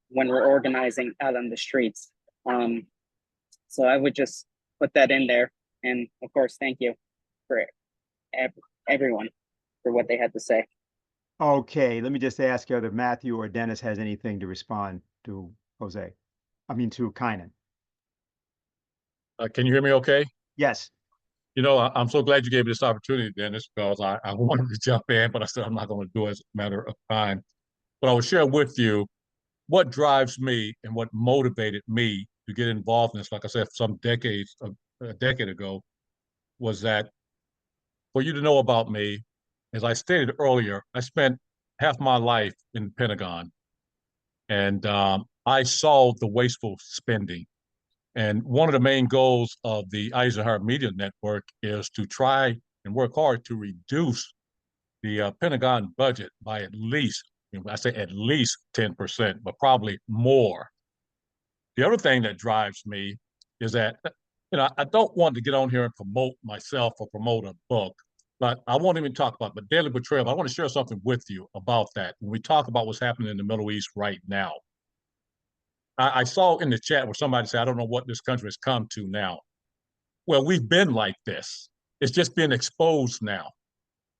when we're organizing out on the streets. So I would just put that in there. And of course, thank you for everyone for what they had to say. Okay, let me just ask whether Matthew or Dennis has anything to respond to Jose. To Kynan. Can you hear me okay? Yes. I'm so glad you gave me this opportunity, Dennis, because I wanted to jump in, but I said I'm not going to do it as a matter of time. But I will share with you what drives me and what motivated me to get involved in this, like I said, a decade ago, was that for you to know about me, as I stated earlier, I spent half my life in the Pentagon, and I saw the wasteful spending. And one of the main goals of the Eisenhower Media Network is to try and work hard to reduce the Pentagon budget by at least, I say at least 10%, but probably more. The other thing that drives me is that, I don't want to get on here and promote myself or promote a book, but I won't even talk about it. But Daily Betrayal, I want to share something with you about that. When we talk about what's happening in the Middle East right now, I saw in the chat where somebody said, I don't know what this country has come to now. Well, we've been like this. It's just been exposed now,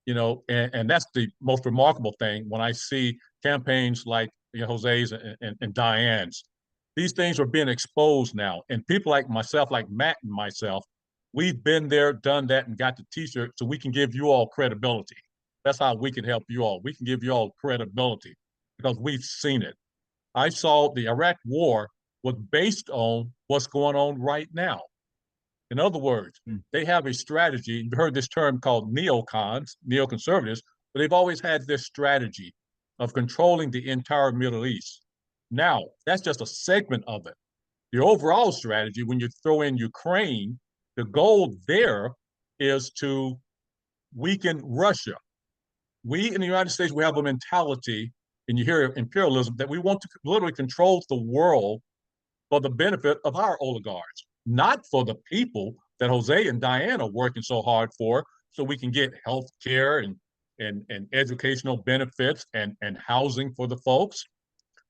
and that's the most remarkable thing when I see campaigns like Jose's and Diane's. These things are being exposed now. And people like myself, like Matt and myself, we've been there, done that, and got the t-shirt so we can give you all credibility. That's how we can help you all. We can give you all credibility because we've seen it. I saw the Iraq war was based on what's going on right now. In other words, they have a strategy. You've heard this term called neocons, neoconservatives, but they've always had this strategy of controlling the entire Middle East. Now, that's just a segment of it. The overall strategy, when you throw in Ukraine, the goal there is to weaken Russia. We in the United States, we have a mentality, and you hear imperialism, that we want to literally control the world for the benefit of our oligarchs, not for the people that Jose and Diane are working so hard for, so we can get health care and educational benefits and housing for the folks.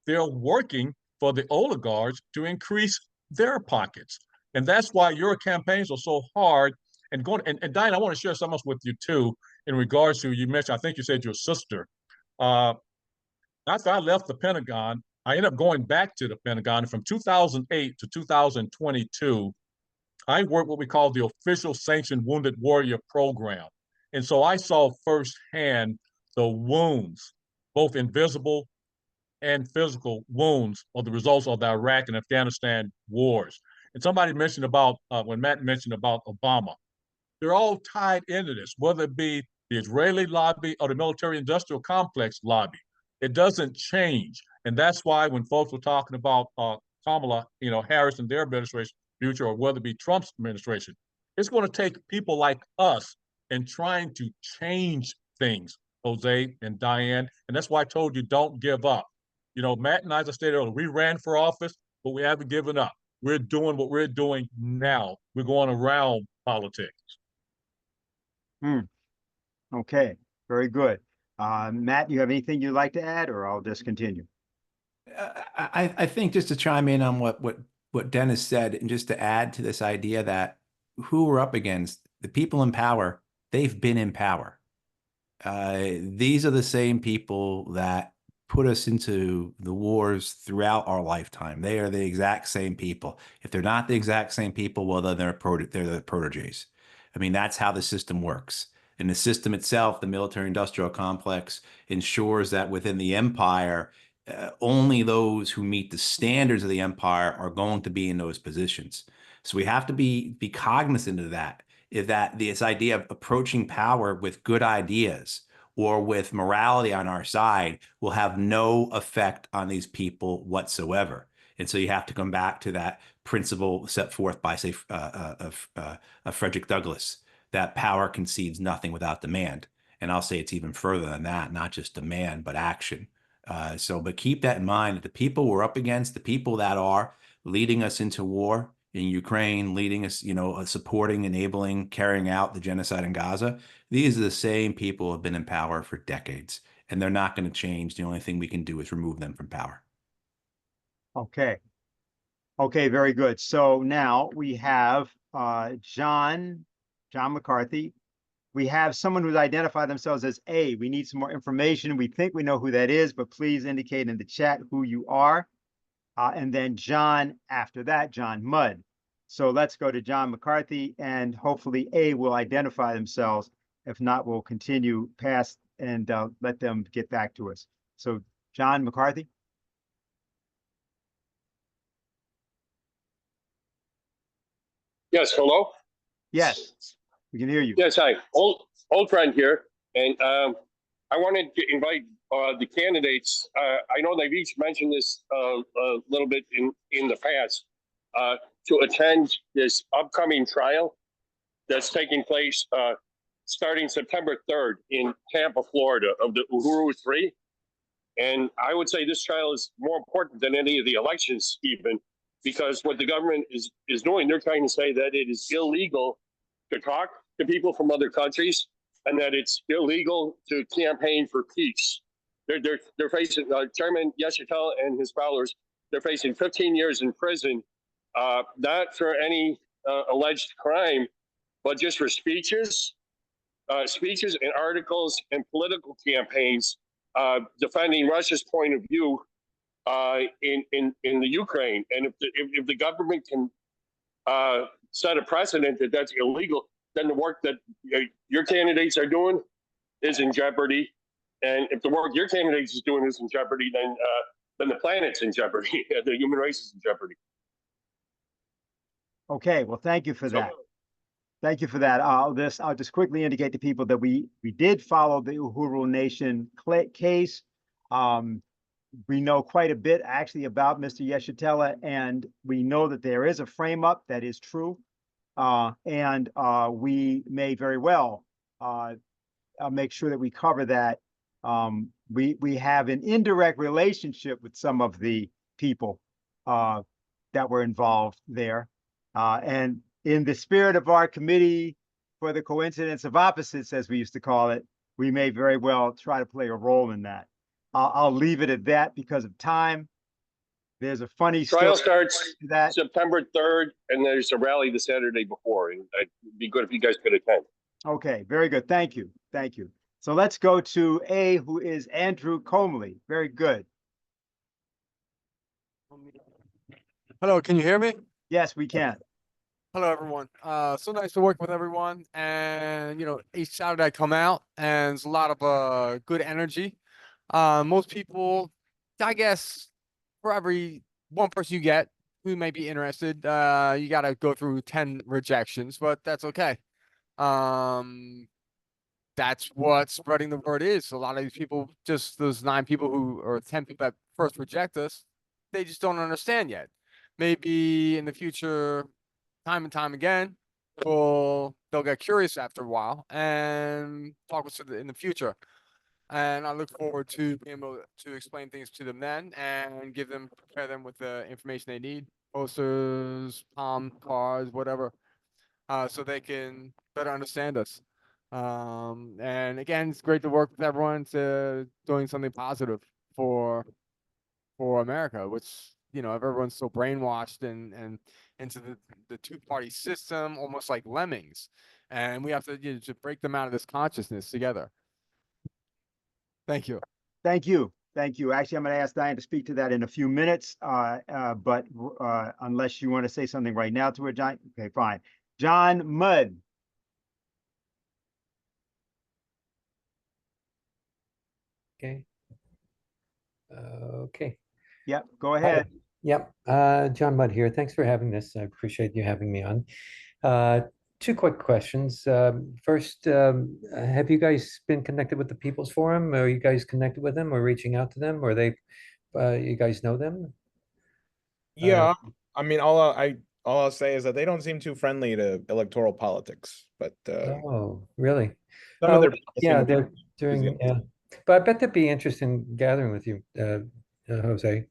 They're working for the oligarchs to increase their pockets. And that's why your campaigns are so hard. And Diane, I want to share something else with you too, in regards to, you mentioned, I think you said your sister. After I left the Pentagon, I ended up going back to the Pentagon. From 2008 to 2022, I worked what we call the Official Sanctioned Wounded Warrior Program. And so I saw firsthand the wounds, both invisible and physical wounds, of the results of the Iraq and Afghanistan wars. And somebody mentioned about, when Matt mentioned about Obama, they're all tied into this, whether it be the Israeli lobby or the military-industrial complex lobby. It doesn't change. And that's why when folks were talking about Kamala, Harris and their administration future, or whether it be Trump's administration, it's going to take people like us and trying to change things, Jose and Diane. And that's why I told you, don't give up. Matt and I, as I stated earlier, we ran for office, but we haven't given up. We're doing what we're doing now. We're going around politics. Okay, very good. Matt, you have anything you'd like to add, or I'll just continue? I think just to chime in on what Dennis said, and just to add to this idea that who we're up against, the people in power, they've been in power. These are the same people that put us into the wars throughout our lifetime. They are the exact same people. If they're not the exact same people, well, then they're the proteges. I mean, that's how the system works. And the system itself, the military-industrial complex, ensures that within the empire, only those who meet the standards of the empire are going to be in those positions. So we have to be cognizant of that. Is that this idea of approaching power with good ideas or with morality on our side will have no effect on these people whatsoever. And so you have to come back to that principle set forth by, say, Frederick Douglass, that power concedes nothing without demand. And I'll say it's even further than that, not just demand, but action. But keep that in mind, that the people we're up against, the people that are leading us into war in Ukraine, leading us, supporting, enabling, carrying out the genocide in Gaza, these are the same people who have been in power for decades, and they're not going to change. The only thing we can do is remove them from power. Okay. Okay, very good. So now we have John McCarthy. We have someone who's identified themselves as A. We need some more information. We think we know who that is, but please indicate in the chat who you are. And then John, after that, John Mudd. So let's go to John McCarthy, and hopefully A will identify themselves. If not, we'll continue past and let them get back to us. So John McCarthy. Yes, hello? Yes, we can hear you. Yes, hi. Old friend here. And I wanted to invite the candidates. I know they've each mentioned this a little bit in the past, to attend this upcoming trial that's taking place starting September 3rd in Tampa, Florida, of the Uhuru 3. And I would say this trial is more important than any of the elections, even, because what the government is doing, they're trying to say that it is illegal to talk to people from other countries and that it's illegal to campaign for peace. They're facing Chairman Yeshitela and his followers. They're facing 15 years in prison, not for any alleged crime, but just for speeches and articles and political campaigns defending Russia's point of view in the Ukraine. And if the government can set a precedent that that's illegal, then the work that your candidates are doing is in jeopardy. And if the work your candidates is doing is in jeopardy, then the planet's in jeopardy. The human race is in jeopardy. Okay, well, thank you for that. Thank you for that. I'll just quickly indicate to people that we did follow the Uhuru Nation case. We know quite a bit actually about Mr. Yeshitela, and we know that there is a frame up that is true. And we may very well make sure that we cover that. We have an indirect relationship with some of the people that were involved there. And in the spirit of our committee for the coincidence of opposites, as we used to call it, we may very well try to play a role in that. I'll leave it at that because of time. There's a funny trial story starts to that. September 3rd, and there's a rally the Saturday before. And it'd be good if you guys could attend. Okay, very good. Thank you. Thank you. So let's go to A, who is Andrew Comley. Very good. Hello, can you hear me? Yes, we can. Hello, everyone. So nice to work with everyone. And, you know, each Saturday I come out and there's a lot of good energy. Most people, I guess, for every one person you get who may be interested, you got to go through 10 rejections, but that's okay. That's what spreading the word is. A lot of these people, just those 9 people who, or 10 people that first reject us, they just don't understand yet. Maybe in the future, time and time again, they'll get curious after a while and talk with us in the future. And I look forward to being able to explain things to them then and prepare them with the information they need, posters, palm cards, whatever, so they can better understand us. And again, it's great to work with everyone to doing something positive for America, which, you know, everyone's so brainwashed and into the two-party system, almost like lemmings. And we have to, you know, to break them out of this consciousness together. Thank you. Thank you. Thank you. Actually, I'm going to ask Diane to speak to that in a few minutes. But unless you want to say something right now to her, John. Okay, fine. John Mudd. Okay. Okay. Yep, go ahead. Yep. John Mudd here. Thanks for having this. I appreciate you having me on. 2 quick questions. First, have you guys been connected with the People's Forum? Are you guys connected with them or reaching out to them? Or you guys know them? Yeah, I mean, all I'll say is that they don't seem too friendly to electoral politics. But oh, really? some of their yeah, they're doing. Yeah, but I bet they'd be interested in gathering with you, Jose.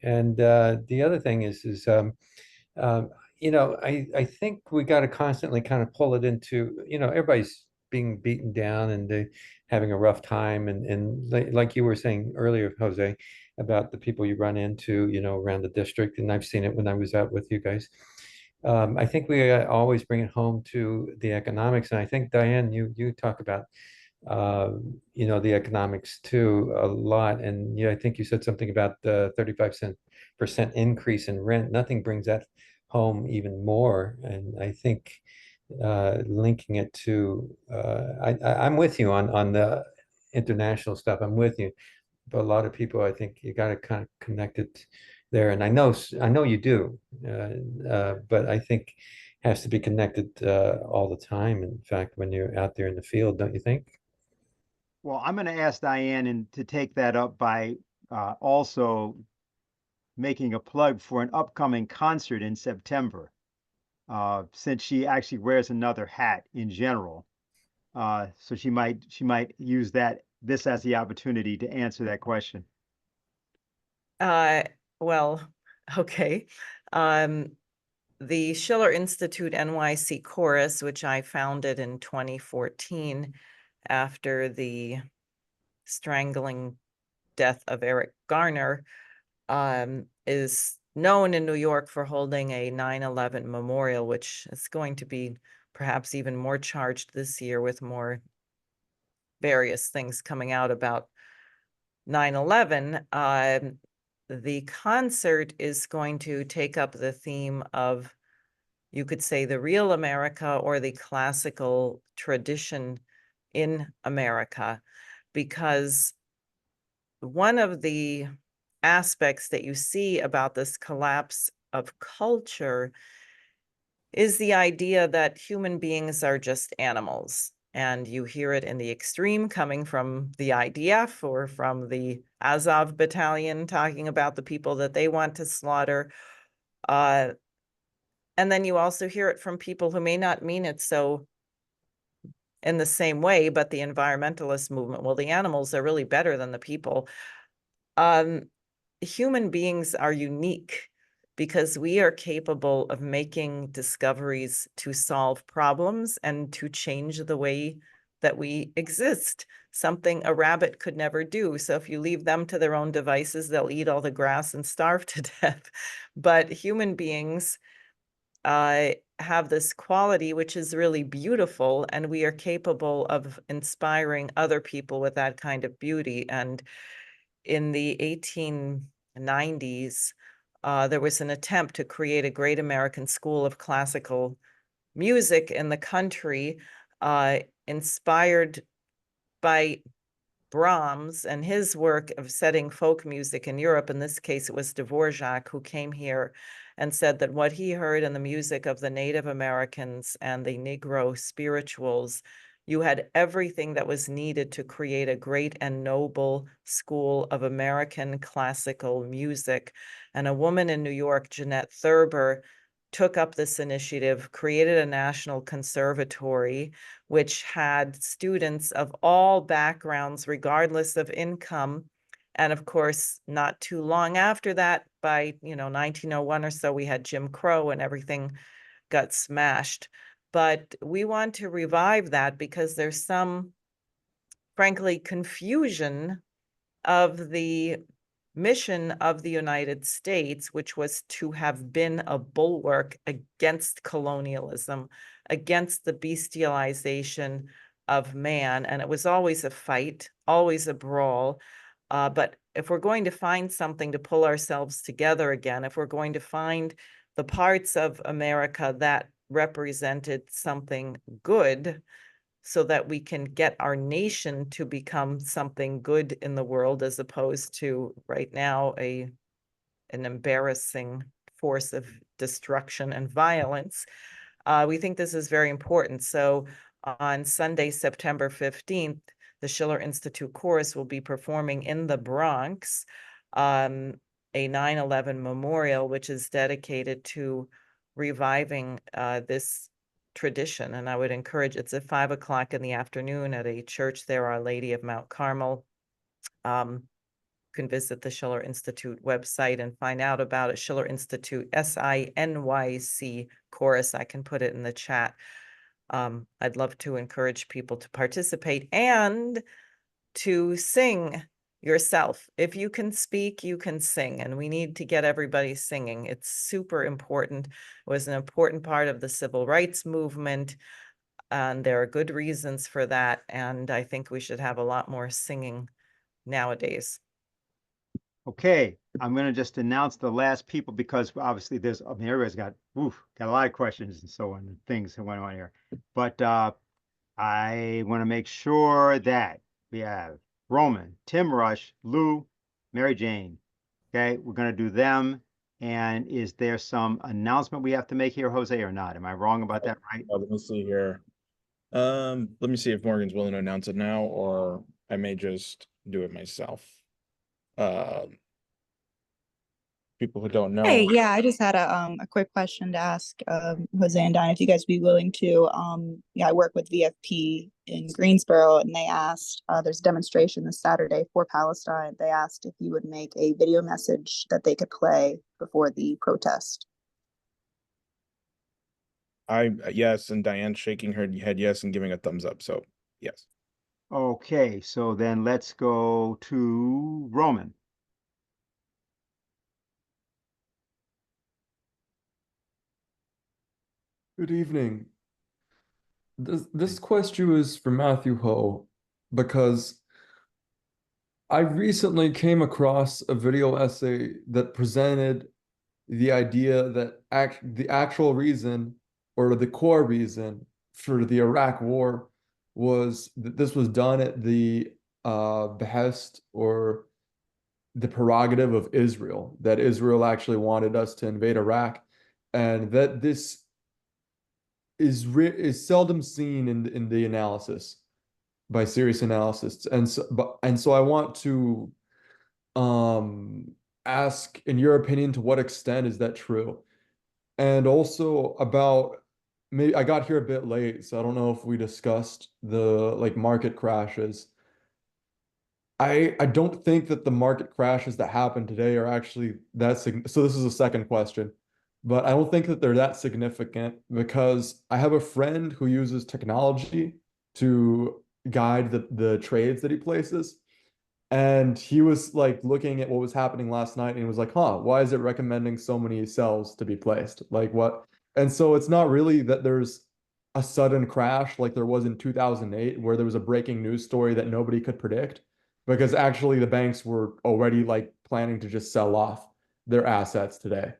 And the other thing is you know, I think we got to constantly kind of pull it into, you know, everybody's being beaten down and having a rough time. And like you were saying earlier, Jose, about the people you run into, you know, around the district. And I've seen it when I was out with you guys. I think we always bring it home to the economics. And I think, Diane, you talk about, you know, the economics too a lot. And yeah, I think you said something about the 35% increase in rent. Nothing brings that home even more. And I think linking it to, I'm with you on the international stuff. I'm with you. But a lot of people, I think you got to kind of connect it there. And I know you do. But I think has to be connected all the time. In fact, when you're out there in the field, don't you think? Well, I'm going to ask Diane and to take that up by also making a plug for an upcoming concert in September, since she actually wears another hat in general. So she might use this as the opportunity to answer that question. Well, okay. The Schiller Institute NYC Chorus, which I founded in 2014 after the strangling death of Eric Garner, is known in New York for holding a 9/11 memorial, which is going to be perhaps even more charged this year with more various things coming out about 9/11. The concert is going to take up the theme of, you could say, the real America or the classical tradition in America, because one of the aspects that you see about this collapse of culture is the idea that human beings are just animals. And you hear it in the extreme coming from the IDF or from the Azov battalion talking about the people that they want to slaughter. And then you also hear it from people who may not mean it so in the same way, but the environmentalist movement, well, the animals are really better than the people. Human beings are unique because we are capable of making discoveries to solve problems and to change the way that we exist, something a rabbit could never do. So if you leave them to their own devices, they'll eat all the grass and starve to death. But human beings have this quality, which is really beautiful, and we are capable of inspiring other people with that kind of beauty. And in the 1890s, there was an attempt to create a great American school of classical music in the country, inspired by Brahms and his work of setting folk music in Europe. In this case, it was Dvorak who came here and said that what he heard in the music of the Native Americans and the Negro spirituals, you had everything that was needed to create a great and noble school of American classical music. And a woman in New York, Jeanette Thurber, took up this initiative, created a national conservatory, which had students of all backgrounds, regardless of income. And of course, not too long after that, by 1901 or so, we had Jim Crow and everything got smashed. But we want to revive that because there's some, frankly, confusion of the mission of the United States, which was to have been a bulwark against colonialism, against the bestialization of man. And it was always a fight, always a brawl. But if we're going to find something to pull ourselves together again, if we're going to find the parts of America that represented something good, so that we can get our nation to become something good in the world, as opposed to right now an embarrassing force of destruction and violence. We think this is very important. So on Sunday, September 15th, the Schiller Institute Chorus will be performing in the Bronx a 9/11 memorial, which is dedicated to reviving this tradition. And I would encourage, it's at 5 o'clock in the afternoon at a church there, Our Lady of Mount Carmel. You can visit the Schiller Institute website and find out about it. Schiller Institute, SINYC Chorus. I can put it in the chat. I'd love to encourage people to participate and to sing yourself. If you can speak, you can sing, and we need to get everybody singing. It's super important. It was an important part of the civil rights movement, and there are good reasons for that. And I think we should have a lot more singing nowadays. Okay, I'm going to just announce the last people because obviously everybody's got a lot of questions and so on and things that went on here. But I want to make sure that we have Roman, Tim Rush, Lou, Mary Jane. Okay, we're going to do them And is there some announcement we have to make here, Jose, or not? Am I wrong about that, right? Let me see here. Let me see if Morgan's willing to announce it now, or I may just do it myself. People who don't know. Hey, yeah, I just had a quick question to ask Jose and Diane, if you guys would be willing to. Yeah, I work with VFP in Greensboro, and they asked, there's a demonstration this Saturday for Palestine. They asked if you would make a video message that they could play before the protest. Yes, and Diane shaking her head yes and giving a thumbs up. So yes. Okay, so then let's go to Roman. Good evening. This question is for Matthew Ho because I recently came across a video essay that presented the idea that the actual reason or the core reason for the Iraq War was that this was done at the behest or the prerogative of Israel, that Israel actually wanted us to invade Iraq, and that this is seldom seen in the analysis by serious analysts. And so I want to ask, in your opinion, to what extent is that true? And also about, maybe I got here a bit late, so I don't know if we discussed the market crashes. I don't think that the market crashes that happened today are actually that significant. So this is a second question, but I don't think that they're that significant because I have a friend who uses technology to guide the trades that he places. And he was like looking at what was happening last night and he was like, huh, why is it recommending so many cells to be placed? Like what? And so it's not really that there's a sudden crash like there was in 2008 where there was a breaking news story that nobody could predict, because actually the banks were already like planning to just sell off their assets today.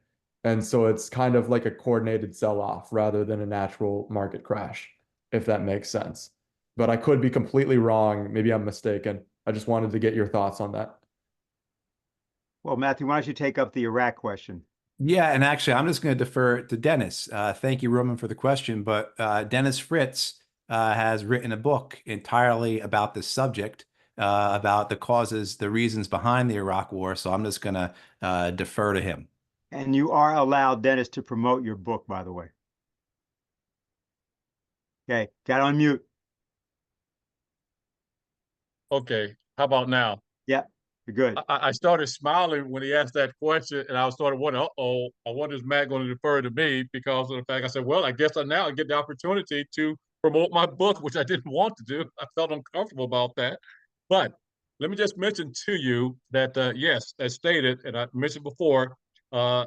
And so it's kind of like a coordinated sell-off rather than a natural market crash, if that makes sense. But I could be completely wrong. Maybe I'm mistaken. I just wanted to get your thoughts on that. Well, Matthew, why don't you take up the Iraq question? Yeah, and actually, I'm just going to defer to Dennis. Thank you, Roman, for the question. But Dennis Fritz has written a book entirely about this subject, about the causes, the reasons behind the Iraq War. So I'm just going to defer to him. And you are allowed, Dennis, to promote your book, by the way. Okay, got on mute. Okay, how about now? Yeah, you're good. I started smiling when he asked that question, and I started wondering, uh-oh, I wonder is Matt going to defer to me because of the fact I said, well, I guess I now get the opportunity to promote my book, which I didn't want to do. I felt uncomfortable about that. But let me just mention to you that, yes, as stated, and I mentioned before, I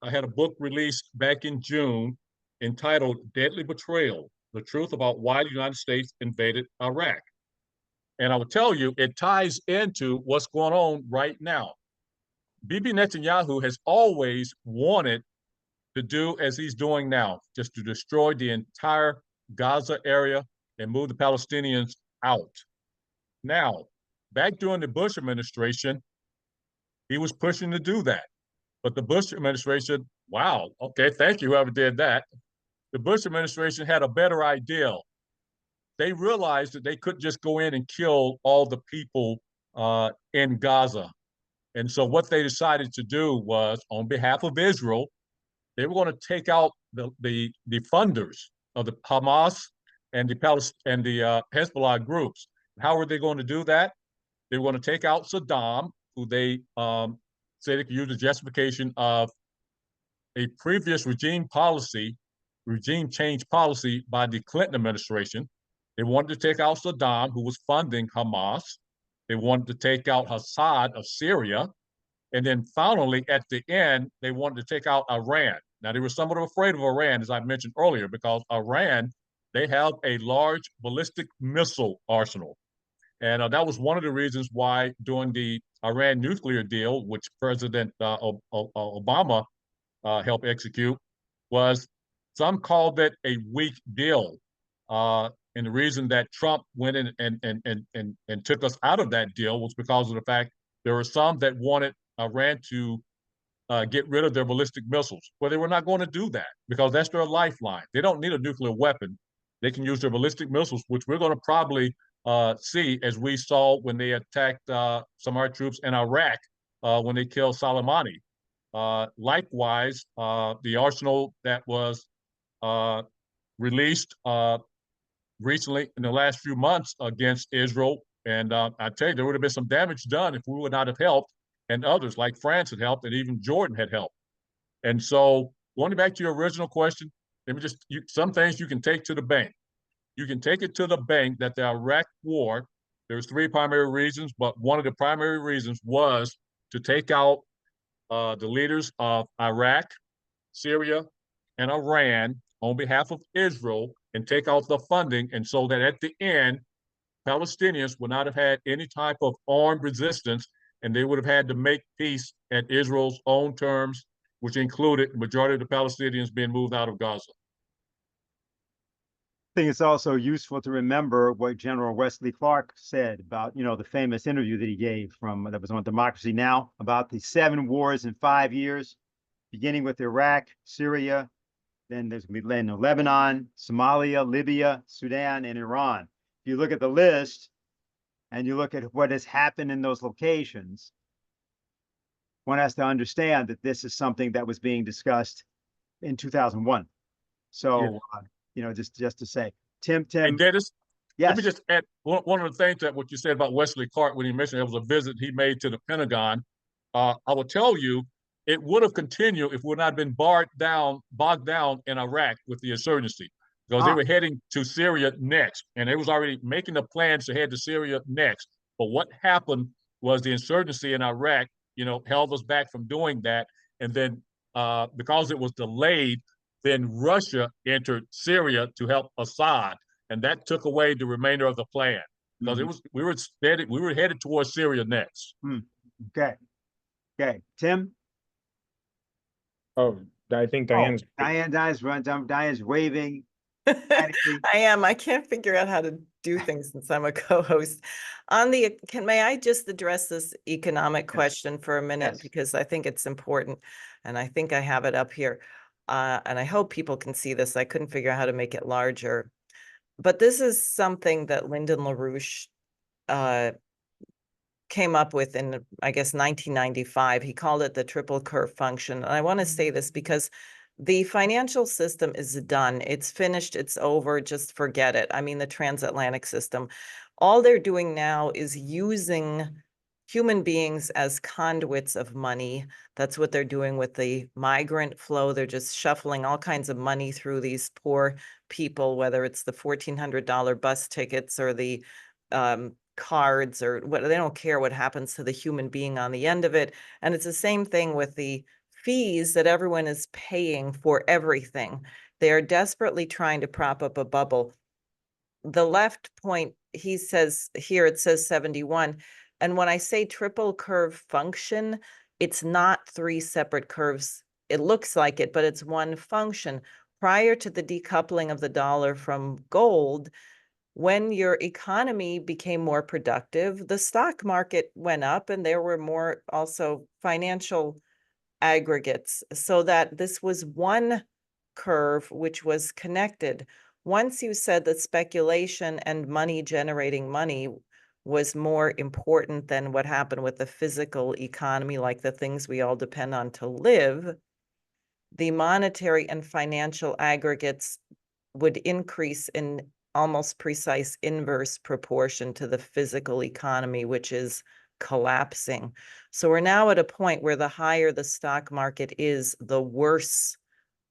had a book released back in June entitled Deadly Betrayal, The Truth About Why the United States Invaded Iraq. And I will tell you, it ties into what's going on right now. Bibi Netanyahu has always wanted to do as he's doing now, just to destroy the entire Gaza area and move the Palestinians out. Now, back during the Bush administration, he was pushing to do that. But the Bush administration, wow, okay, thank you, whoever did that. The Bush administration had a better idea. They realized that they couldn't just go in and kill all the people in Gaza. And so what they decided to do was, on behalf of Israel, they were going to take out the funders of the Hamas and the Hezbollah groups. How were they going to do that? They were going to take out Saddam, who they say they could use the justification of a previous regime change policy by the Clinton administration. They wanted to take out Saddam, who was funding Hamas. They wanted to take out Assad of Syria. And then finally, at the end, they wanted to take out Iran. Now, they were somewhat afraid of Iran, as I mentioned earlier, because Iran, they have a large ballistic missile arsenal. And that was one of the reasons why during the Iran nuclear deal, which President Obama helped execute, was some called it a weak deal. And the reason that Trump went in and took us out of that deal was because of the fact there were some that wanted Iran to get rid of their ballistic missiles. Well, they were not going to do that because that's their lifeline. They don't need a nuclear weapon. They can use their ballistic missiles, which we're going to probably see as we saw when they attacked some of our troops in Iraq when they killed Soleimani. Likewise, the arsenal that was released recently in the last few months against Israel, and I tell you, there would have been some damage done if we would not have helped, and others like France had helped, and even Jordan had helped. And so, going back to your original question, let me just some things you can take to the bank. You can take it to the bank that the Iraq war, there's 3 primary reasons, but one of the primary reasons was to take out the leaders of Iraq, Syria, and Iran on behalf of Israel and take out the funding. And so that at the end, Palestinians would not have had any type of armed resistance, and they would have had to make peace at Israel's own terms, which included the majority of the Palestinians being moved out of Gaza. I think it's also useful to remember what General Wesley Clark said about, the famous interview that he gave that was on Democracy Now! About the 7 wars in 5 years, beginning with Iraq, Syria, then there's going to be Lebanon, Somalia, Libya, Sudan, and Iran. If you look at the list and you look at what has happened in those locations, one has to understand that this is something that was being discussed in 2001. So, just to say, Tim. And Dennis, yes. Let me just add one of the things that what you said about Wesley Clark when he mentioned it was a visit he made to the Pentagon. I will tell you, it would have continued if we would not have been bogged down in Iraq with the insurgency, because they were heading to Syria next, and they was already making the plans to head to Syria next. But what happened was the insurgency in Iraq, held us back from doing that. And then because it was delayed, then Russia entered Syria to help Assad, and that took away the remainder of the plan because we were headed towards Syria next. Okay, Tim. Oh, I think Diane's. Diane's waving. I am. I can't figure out how to do things since I'm a co-host. May I just address this economic question for a minute? Yes. Because I think it's important, and I think I have it up here. And I hope people can see this. I couldn't figure out how to make it larger. But this is something that Lyndon LaRouche came up with in, I guess, 1995. He called it the triple curve function. And I want to say this because the financial system is done. It's finished. It's over. Just forget it. I mean, the transatlantic system. All they're doing now is using human beings as conduits of money. That's what they're doing with the migrant flow. They're just shuffling all kinds of money through these poor people, whether it's the $1,400 bus tickets or the cards or what. They don't care what happens to the human being on the end of it. And it's the same thing with the fees that everyone is paying for everything. They are desperately trying to prop up a bubble. The left point, he says here, it says 71. And when I say triple curve function, it's not 3 separate curves. It looks like it, but it's one function. Prior to the decoupling of the dollar from gold, when your economy became more productive, the stock market went up and there were more also financial aggregates, so that this was one curve which was connected. Once you said that speculation and money generating money was more important than what happened with the physical economy, like the things we all depend on to live, the monetary and financial aggregates would increase in almost precise inverse proportion to the physical economy, which is collapsing. So we're now at a point where the higher the stock market is, the worse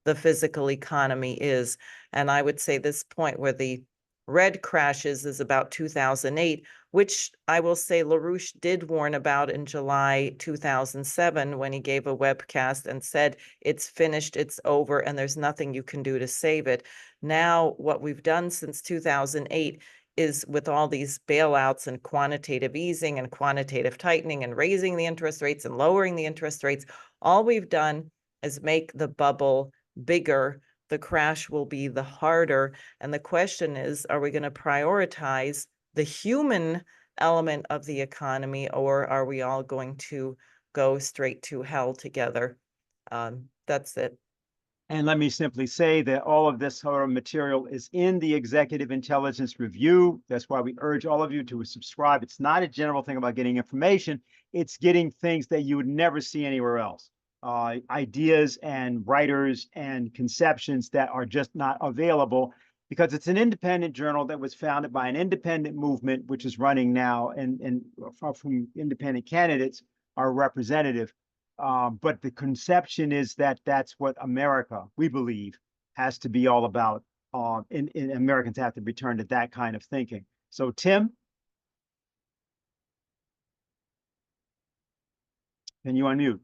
the physical economy is. And I would say this point where the red crashes is about 2008, which I will say LaRouche did warn about in July 2007 when he gave a webcast and said, it's finished, it's over, and there's nothing you can do to save it. Now, what we've done since 2008 is with all these bailouts and quantitative easing and quantitative tightening and raising the interest rates and lowering the interest rates, all we've done is make the bubble bigger. The crash will be the harder. And the question is, are we going to prioritize the human element of the economy, or are we all going to go straight to hell together? That's it. And let me simply say that all of this sort of material is in the Executive Intelligence Review. That's why we urge all of you to subscribe. It's not a general thing about getting information. It's getting things that you would never see anywhere else. Ideas and writers and conceptions that are just not available, because it's an independent journal that was founded by an independent movement, which is running now, and from independent candidates are representative. But the conception is that that's what America, we believe, has to be all about. And Americans have to return to that kind of thinking. So, Tim, can you unmute?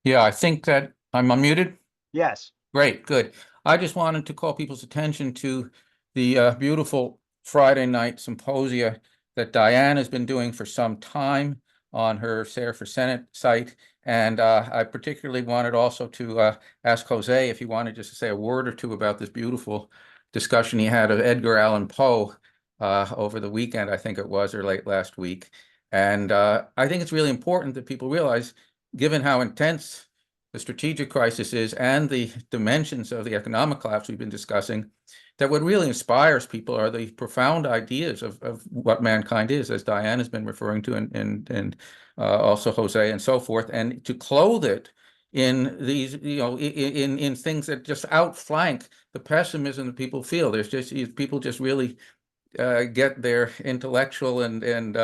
Yeah, I think that I'm unmuted. Yes. Great, good. I just wanted to call people's attention to the beautiful Friday night symposia that Diane has been doing for some time on her SARE for Senate site. And I particularly wanted also to ask Jose if he wanted just to say a word or two about this beautiful discussion he had of Edgar Allan Poe over the weekend, I think it was, or late last week. And I think it's really important that people realize, given how intense the strategic crisis is and the dimensions of the economic collapse we've been discussing, that what really inspires people are the profound ideas of what mankind is, as Diane has been referring to, and also Jose and so forth, and to clothe it in these, in things that just outflank the pessimism that people feel. There's just, people just really get their intellectual and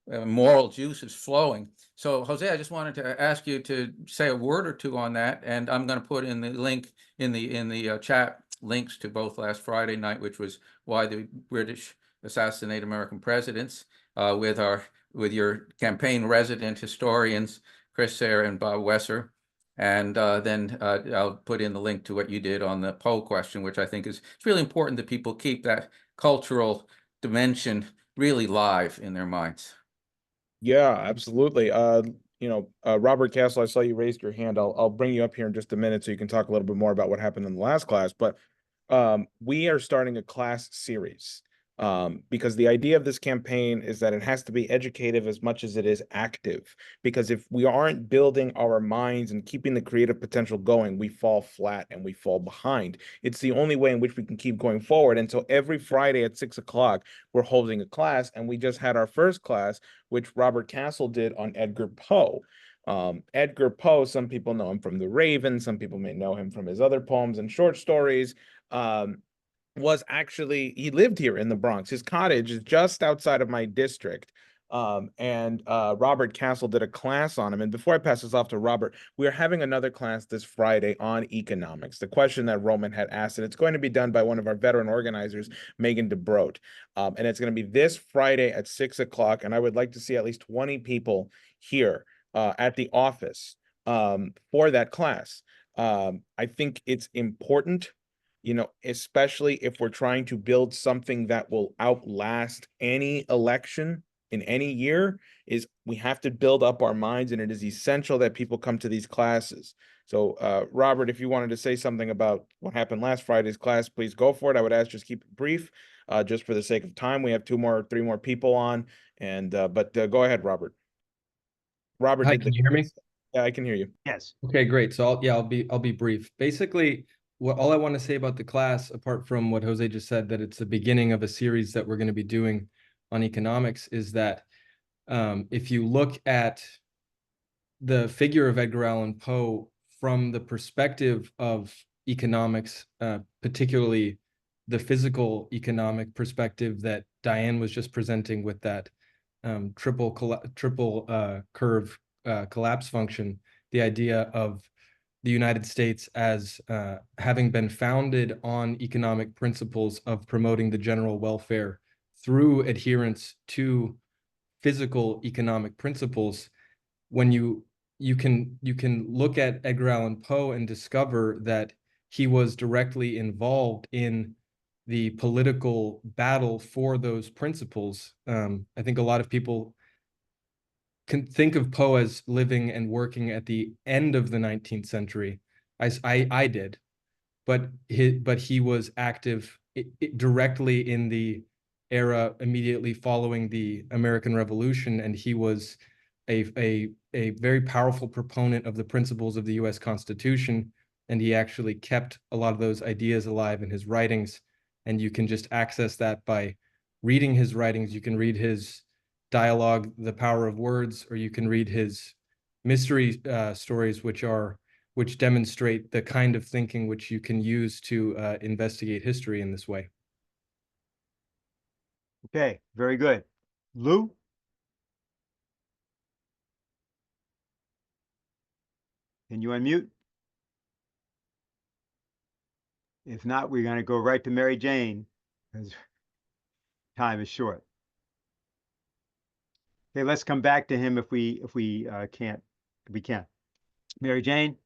moral juices flowing. So, Jose, I just wanted to ask you to say a word or two on that, and I'm going to put in the link in the chat links to both last Friday night, which was Why the British Assassinate American Presidents, with your campaign resident historians, Chris Sayre and Bob Wesser. And then I'll put in the link to what you did on the Poe question, which I think is it's really important that people keep that cultural dimension really live in their minds. Yeah, absolutely. Robert Castle, I saw you raised your hand. I'll bring you up here in just a minute so you can talk a little bit more about what happened in the last class. But we are starting a class series because the idea of this campaign is that it has to be educative as much as it is active. Because if we aren't building our minds and keeping the creative potential going, we fall flat and we fall behind. It's the only way in which we can keep going forward. And so every Friday at 6 o'clock, we're holding a class, and we just had our first class, which Robert Castle did on Edgar Poe. Edgar Poe, some people know him from The Raven, some people may know him from his other poems and short stories. He lived here in the Bronx. His cottage is just outside of my district. Robert Castle did a class on him. And before I pass this off to Robert, we are having another class this Friday on economics, the question that Roman had asked, and it's going to be done by one of our veteran organizers, Megan DeBroat. And it's going to be this Friday at 6 o'clock. And I would like to see at least 20 people here at the office for that class. I think it's important, especially if we're trying to build something that will outlast any election in any year, is we have to build up our minds, and it is essential that people come to these classes. So, Robert, if you wanted to say something about what happened last Friday's class, please go for it. I would ask just keep it brief, just for the sake of time. We have 3 more people on, but go ahead, Robert. Robert, Hi, can you hear me? Yeah, I can hear you. Yes. Okay, great. So I'll be brief. Basically, all I want to say about the class, apart from what Jose just said, that it's the beginning of a series that we're going to be doing on economics, is that if you look at the figure of Edgar Allan Poe from the perspective of economics, particularly the physical economic perspective that Diane was just presenting with that triple curve collapse function, the idea of the United States as having been founded on economic principles of promoting the general welfare through adherence to physical economic principles. When you can look at Edgar Allan Poe and discover that he was directly involved in the political battle for those principles. I think a lot of people can think of Poe as living and working at the end of the 19th century. I did, but he was active directly in the era immediately following the American Revolution, and he was a very powerful proponent of the principles of the U.S. Constitution, and he actually kept a lot of those ideas alive in his writings. And you can just access that by reading his writings. You can read his dialogue, The Power of Words, or you can read his mystery stories, which demonstrate the kind of thinking which you can use to investigate history in this way. Okay, very good. Lou? Can you unmute? If not, we're going to go right to Mary Jane, because time is short. Okay, let's come back to him if we can't. We can. Mary Jane?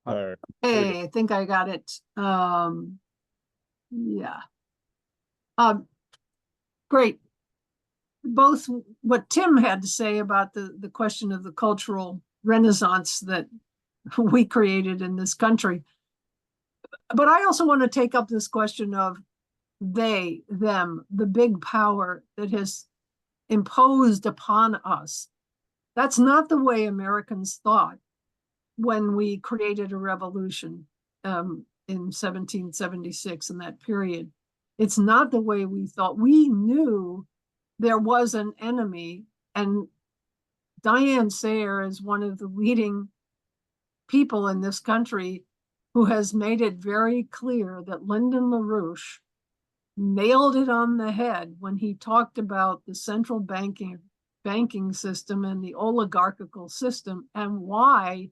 Hey, I think I got it. Yeah. Great. Both what Tim had to say about the question of the cultural renaissance that we created in this country. But I also want to take up this question of they, them, the big power that has imposed upon us. That's not the way Americans thought when we created a revolution in 1776, in that period. It's not the way we thought. We knew there was an enemy, and Diane Sare is one of the leading people in this country who has made it very clear that Lyndon LaRouche nailed it on the head when he talked about the central banking system and the oligarchical system, and why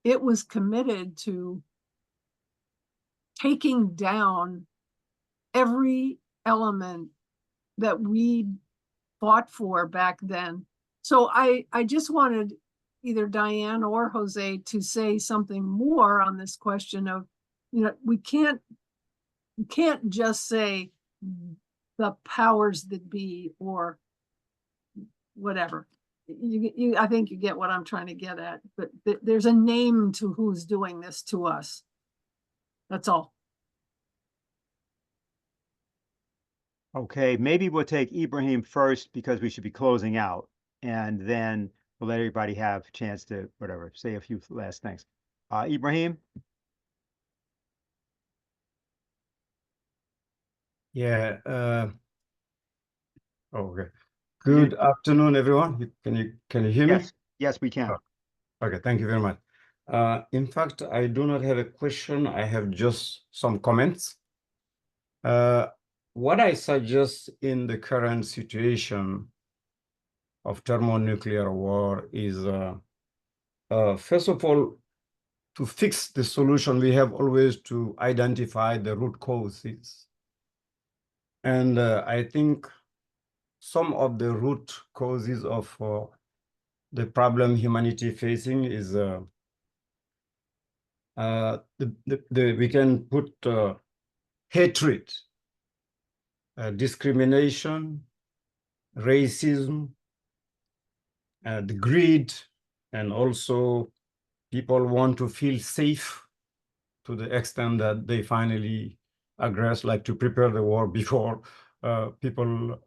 it was committed to taking down every element that we fought for back then. So I just wanted either Diane or Jose to say something more on this question of, you can't just say the powers that be or whatever. I think you get what I'm trying to get at, but there's a name to who's doing this to us. That's all. Okay, maybe we'll take Ibrahim first because we should be closing out, and then we'll let everybody have a chance to, whatever, say a few last things. Ibrahim? Yeah. Okay. Good afternoon, everyone. Can you hear me? Yes. Yes, we can. Okay. Thank you very much. In fact, I do not have a question. I have just some comments. What I suggest in the current situation of thermonuclear war is, first of all, to fix the solution, we have always to identify the root causes. And I think some of the root causes of the problem humanity facing is we can put hatred, discrimination, racism, the greed, and also people want to feel safe to the extent that they finally aggress, like to prepare the war before people,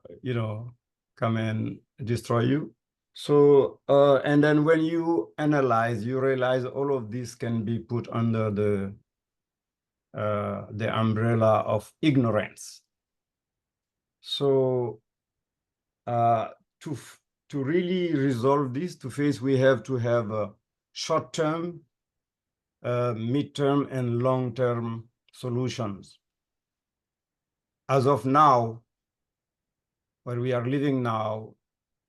come and destroy you. So, and then when you analyze, you realize all of this can be put under the umbrella of ignorance. So, to really resolve this, we have to have a short-term, mid-term, and long-term solutions. As of now, where we are living now,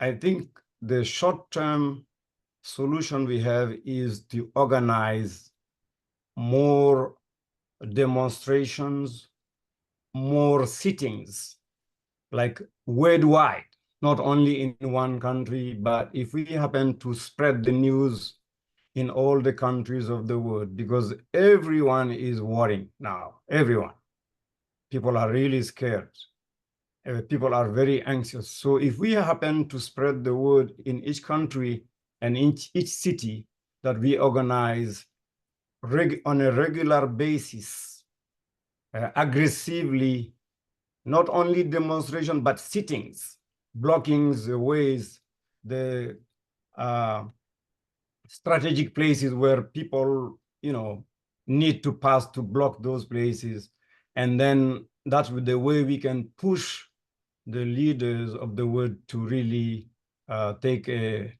I think the short-term solution we have is to organize more demonstrations, more sittings, like worldwide, not only in one country, but if we happen to spread the news in all the countries of the world, because everyone is worrying now, everyone. People are really scared. People are very anxious. So if we happen to spread the word in each country and in each city that we organize on a regular basis aggressively, not only demonstration, but sittings, blocking the ways, the strategic places where people, need to pass to block those places. And then that's the way we can push the leaders of the world to really take a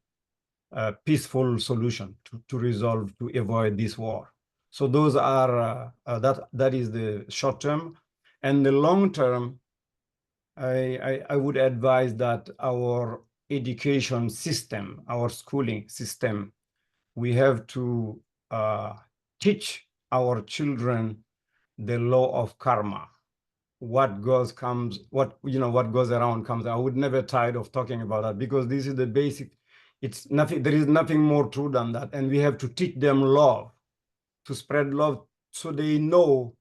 peaceful solution to resolve, to avoid this war. So those are, that is the short term. And the long term, I would advise that our education system, our schooling system, we have to teach our children the law of karma. What goes comes, what goes around comes. I would never tire of talking about that, because this is the basic. It's nothing. There is nothing more true than that, and we have to teach them love, to spread love, so they know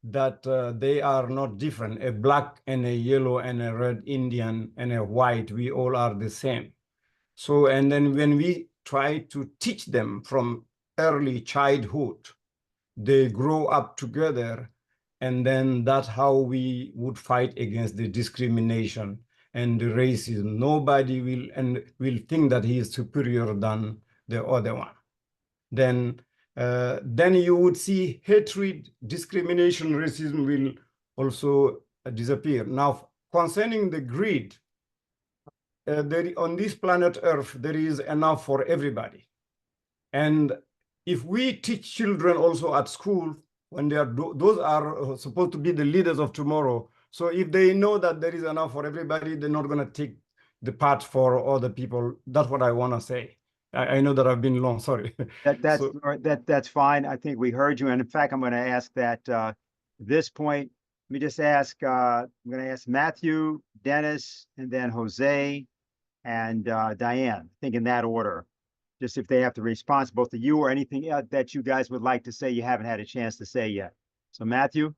that they are not different. A black and a yellow and a red Indian and a white, we all are the same. So, and then when we try to teach them from early childhood, they grow up together, and then that's how we would fight against the discrimination and the racism. Nobody will think that he is superior than the other one. Then you would see hatred, discrimination, racism will also disappear. Now, concerning the greed, on this planet Earth, there is enough for everybody. And if we teach children also at school, when they are, those are supposed to be the leaders of tomorrow. So if they know that there is enough for everybody, they're not going to take the part for other people. That's what I want to say. I know that I've been long, sorry. That's fine. I think we heard you. And in fact, I'm going to ask that at this point, let me just ask, I'm going to ask Matthew, Dennis, and then Jose and Diane, I think in that order. Just if they have to respond, both of you, or anything that you guys would like to say you haven't had a chance to say yet. So Matthew?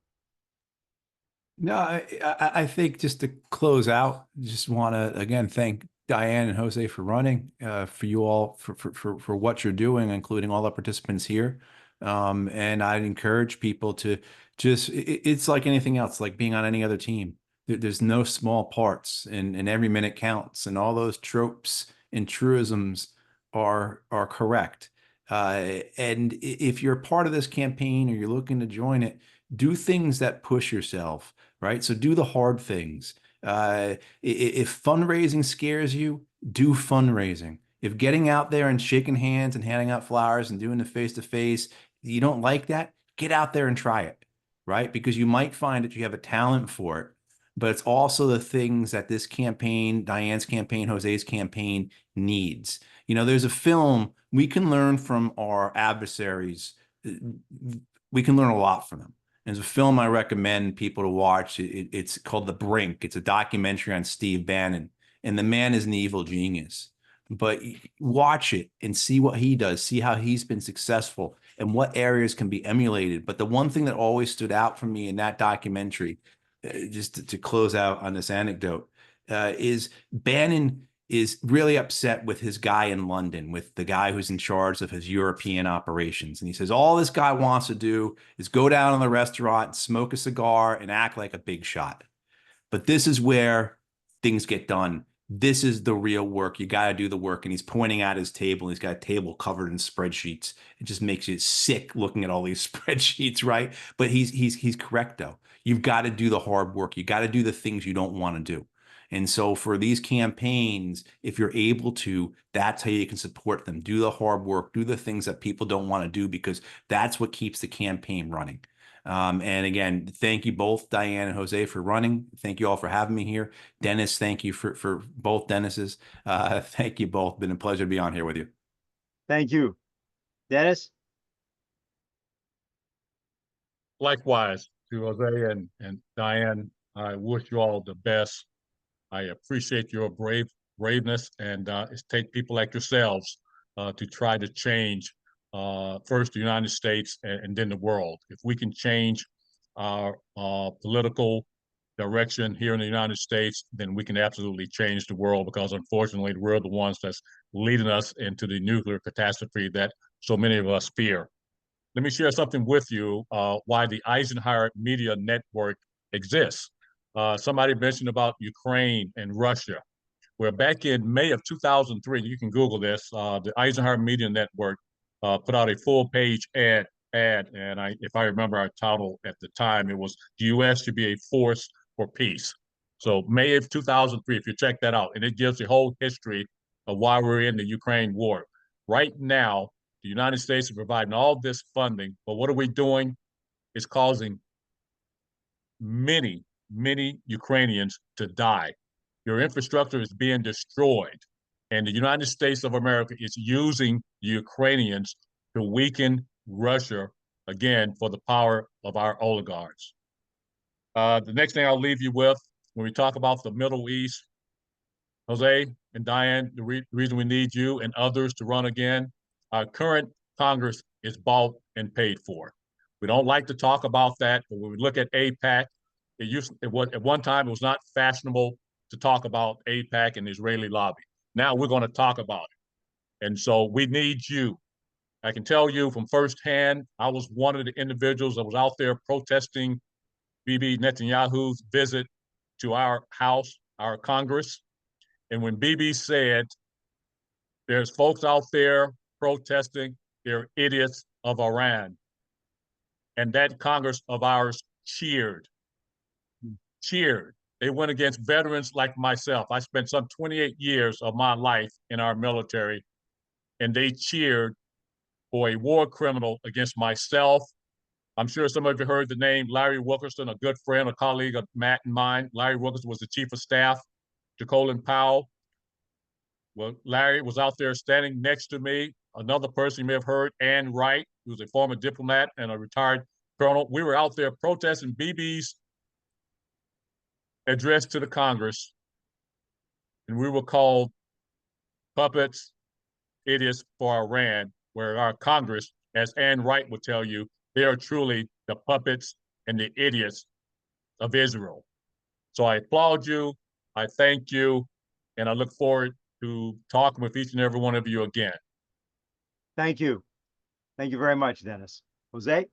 No, I think just to close out, just want to again thank Diane and Jose for running, for you all for what you're doing, including all the participants here. And I'd encourage people to just, it's like anything else, like being on any other team. There's no small parts, and every minute counts, and all those tropes and truisms are correct. And if you're part of this campaign or you're looking to join it, do things that push yourself, right? So do the hard things. If fundraising scares you, do fundraising. If getting out there and shaking hands and handing out flowers and doing the face-to-face, you don't like that, get out there and try it, right? Because you might find that you have a talent for it, but it's also the things that this campaign, Diane's campaign, Jose's campaign needs. There's a film, we can learn from our adversaries. We can learn a lot from them. There's a film I recommend people to watch. It's called The Brink. It's a documentary on Steve Bannon, and the man is an evil genius. But watch it and see what he does, see how he's been successful and what areas can be emulated. But the one thing that always stood out for me in that documentary, just to close out on this anecdote, is Bannon is really upset with his guy in London, with the guy who's in charge of his European operations. And he says, all this guy wants to do is go down in the restaurant, smoke a cigar, and act like a big shot. But this is where things get done. This is the real work. You got to do the work. And he's pointing at his table. He's got a table covered in spreadsheets. It just makes you sick looking at all these spreadsheets, right? But he's correct, though. You've got to do the hard work. You got to do the things you don't want to do. And so for these campaigns, if you're able to, that's how you can support them. Do the hard work, do the things that people don't want to do, because that's what keeps the campaign running. And again, thank you both, Diane and Jose, for running. Thank you all for having me here. Dennis, thank you for both Dennis's. Thank you both. Been a pleasure to be on here with you. Thank you. Dennis? Likewise to Jose and Diane, I wish you all the best. I appreciate your braveness, and it's take people like yourselves to try to change first the United States and then the world. If we can change our political direction here in the United States, then we can absolutely change the world, because unfortunately we're the ones that's leading us into the nuclear catastrophe that so many of us fear. let me share something with you, why the Eisenhower Media Network exists. Somebody mentioned about Ukraine and Russia. Where back in May of 2003, you can Google this, the Eisenhower Media Network put out a full-page ad, and if I remember our title at the time, it was "The U.S. should be a force for peace." So May of 2003, if you check that out, and it gives the whole history of why we're in the Ukraine war. Right now, the United States is providing all this funding, but what are we doing? It's causing many, many Ukrainians to die. Your infrastructure is being destroyed. And the United States of America is using the Ukrainians to weaken Russia, again, for the power of our oligarchs. The next thing I'll leave you with, when we talk about the Middle East, Jose and Diane, the reason we need you and others to run again, our current Congress is bought and paid for. We don't like to talk about that, but when we look at AIPAC, at one time it was not fashionable to talk about AIPAC and the Israeli lobby. Now we're going to talk about it. And so we need you. I can tell you from firsthand, I was one of the individuals that was out there protesting Bibi Netanyahu's visit to our house, our Congress. And when Bibi said, there's folks out there protesting, they're idiots of Iran. And that Congress of ours cheered. They went against veterans like myself. I spent some 28 years of my life in our military, and they cheered for a war criminal against myself. I'm sure some of you heard the name Larry Wilkerson, a good friend, a colleague of Matt and mine. Larry Wilkerson was the chief of staff to Colin Powell. Well, Larry was out there standing next to me. Another person you may have heard, Ann Wright, who was a former diplomat and a retired colonel. We were out there protesting Bibi's address to the Congress, and we were called puppets, idiots for Iran, where our Congress, as Ann Wright would tell you, they are truly the puppets and the idiots of Israel. So I applaud you, I thank you, and I look forward to talking with each and every one of you again. Thank you. Thank you very much, Dennis. Jose?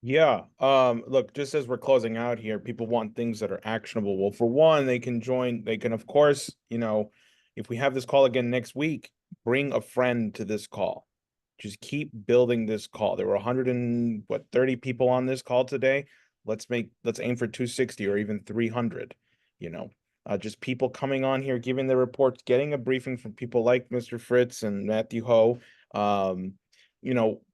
Yeah. Look, just as we're closing out here, people want things that are actionable. Well, for one, they can, of course, if we have this call again next week, bring a friend to this call. Just keep building this call. There were 130 people on this call today. Let's aim for 260 or even 300, just people coming on here, giving their reports, getting a briefing from people like Mr. Fritz and Matthew Ho.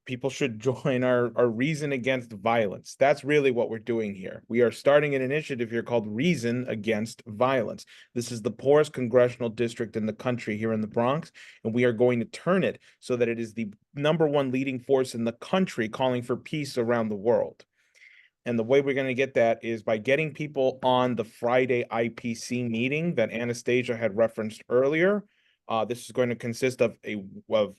People should join our Reason Against Violence. That's really what we're doing here. We are starting an initiative here called Reason Against Violence. This is the poorest congressional district in the country here in the Bronx, and we are going to turn it so that it is the #1 leading force in the country calling for peace around the world. And the way we're going to get that is by getting people on the Friday IPC meeting that Anastasia had referenced earlier. This is going to consist of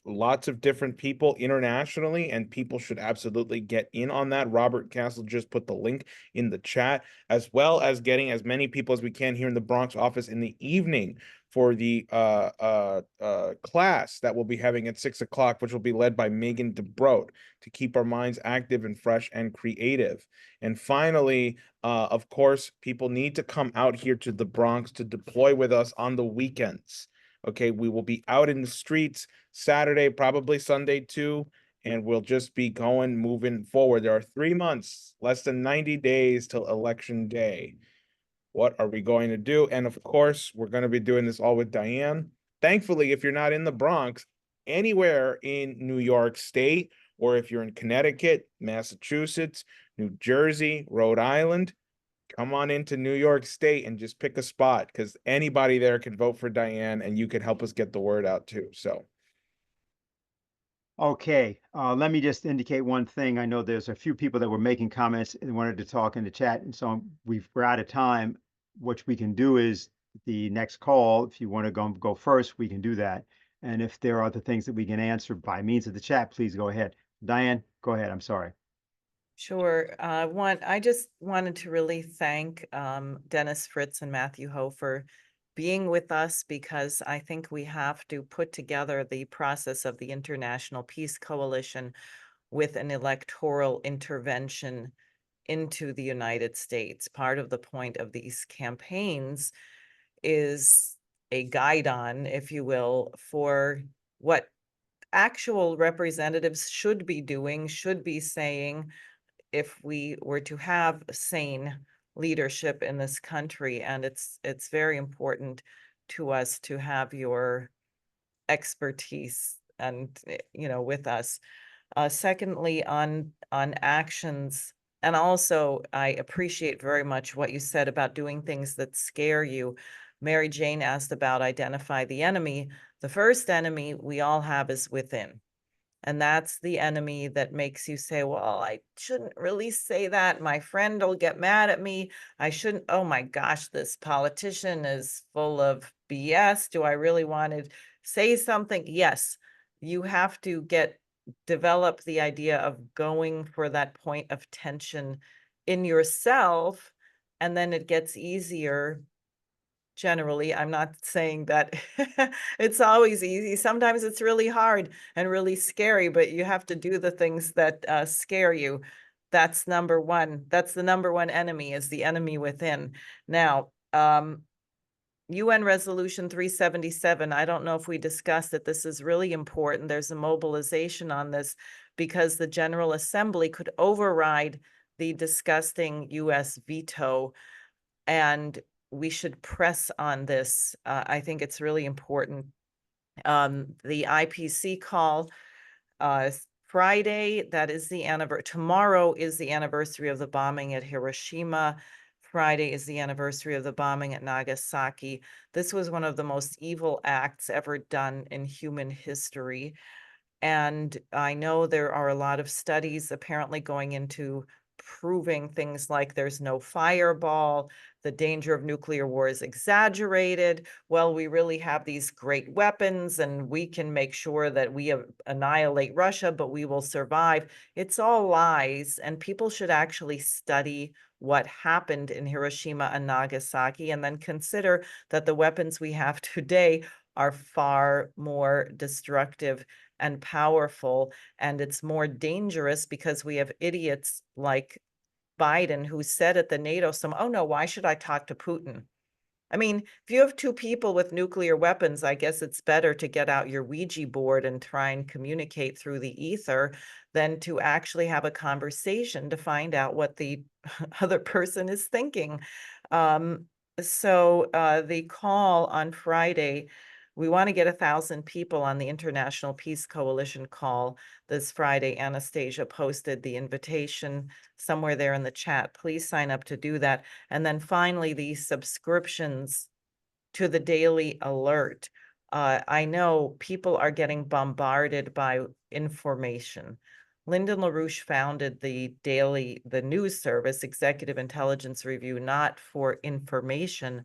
lots of different people internationally, and people should absolutely get in on that. Robert Castle just put the link in the chat, as well as getting as many people as we can here in the Bronx office in the evening for the class that we'll be having at 6 o'clock, which will be led by Megan DeBroat, to keep our minds active and fresh and creative. And finally, of course, people need to come out here to the Bronx to deploy with us on the weekends. Okay, we will be out in the streets Saturday, probably Sunday too, and we'll just be moving forward. There are 3 months, less than 90 days till Election Day. What are we going to do? And of course, we're going to be doing this all with Diane. Thankfully, if you're not in the Bronx, anywhere in New York State, or if you're in Connecticut, Massachusetts, New Jersey, Rhode Island, come on into New York State and just pick a spot, because anybody there can vote for Diane, and you could help us get the word out too. So. Okay, let me just indicate one thing. I know there's a few people that were making comments and wanted to talk in the chat, and so we're out of time. What we can do is the next call, if you want to go first, we can do that. And if there are other things that we can answer by means of the chat, please go ahead. Diane, go ahead. I'm sorry. Sure. I just wanted to really thank Dennis Fritz and Matthew Ho for being with us, because I think we have to put together the process of the International Peace Coalition with an electoral intervention into the United States. Part of the point of these campaigns is a guidon, if you will, for what actual representatives should be doing, should be saying, if we were to have sane leadership in this country. And it's very important to us to have your expertise and, with us. Secondly, on actions, and also I appreciate very much what you said about doing things that scare you. Mary Jane asked about identify the enemy. The first enemy we all have is within. And that's the enemy that makes you say, well, I shouldn't really say that. My friend will get mad at me. I shouldn't. Oh my gosh, this politician is full of BS. Do I really want to say something? Yes, you have to develop the idea of going for that point of tension in yourself. And then it gets easier. Generally, I'm not saying that it's always easy. Sometimes it's really hard and really scary, but you have to do the things that scare you. That's number one. That's the number one enemy, is the enemy within. Now, UN Resolution 377, I don't know if we discussed it. This is really important. There's a mobilization on this because the General Assembly could override the disgusting US veto, and we should press on this. I think it's really important. The IPC call, Friday, that is the anniversary. Tomorrow is the anniversary of the bombing at Hiroshima. Friday is the anniversary of the bombing at Nagasaki. This was one of the most evil acts ever done in human history. And I know there are a lot of studies apparently going into proving things like there's no fireball, the danger of nuclear war is exaggerated. Well, we really have these great weapons and we can make sure that we annihilate Russia, but we will survive. It's all lies, and people should actually study what happened in Hiroshima and Nagasaki and then consider that the weapons we have today are far more destructive and powerful, and it's more dangerous because we have idiots like Biden who said at the NATO summit, oh no, why should I talk to Putin? I mean, if you have two people with nuclear weapons, I guess it's better to get out your Ouija board and try and communicate through the ether than to actually have a conversation to find out what the other person is thinking. So the call on Friday, we want to get 1,000 people on the International Peace Coalition call this Friday. Anastasia posted the invitation somewhere there in the chat. Please sign up to do that. And then finally, the subscriptions to the Daily Alert. I know people are getting bombarded by information. Lyndon LaRouche founded the news service, Executive Intelligence Review, not for information,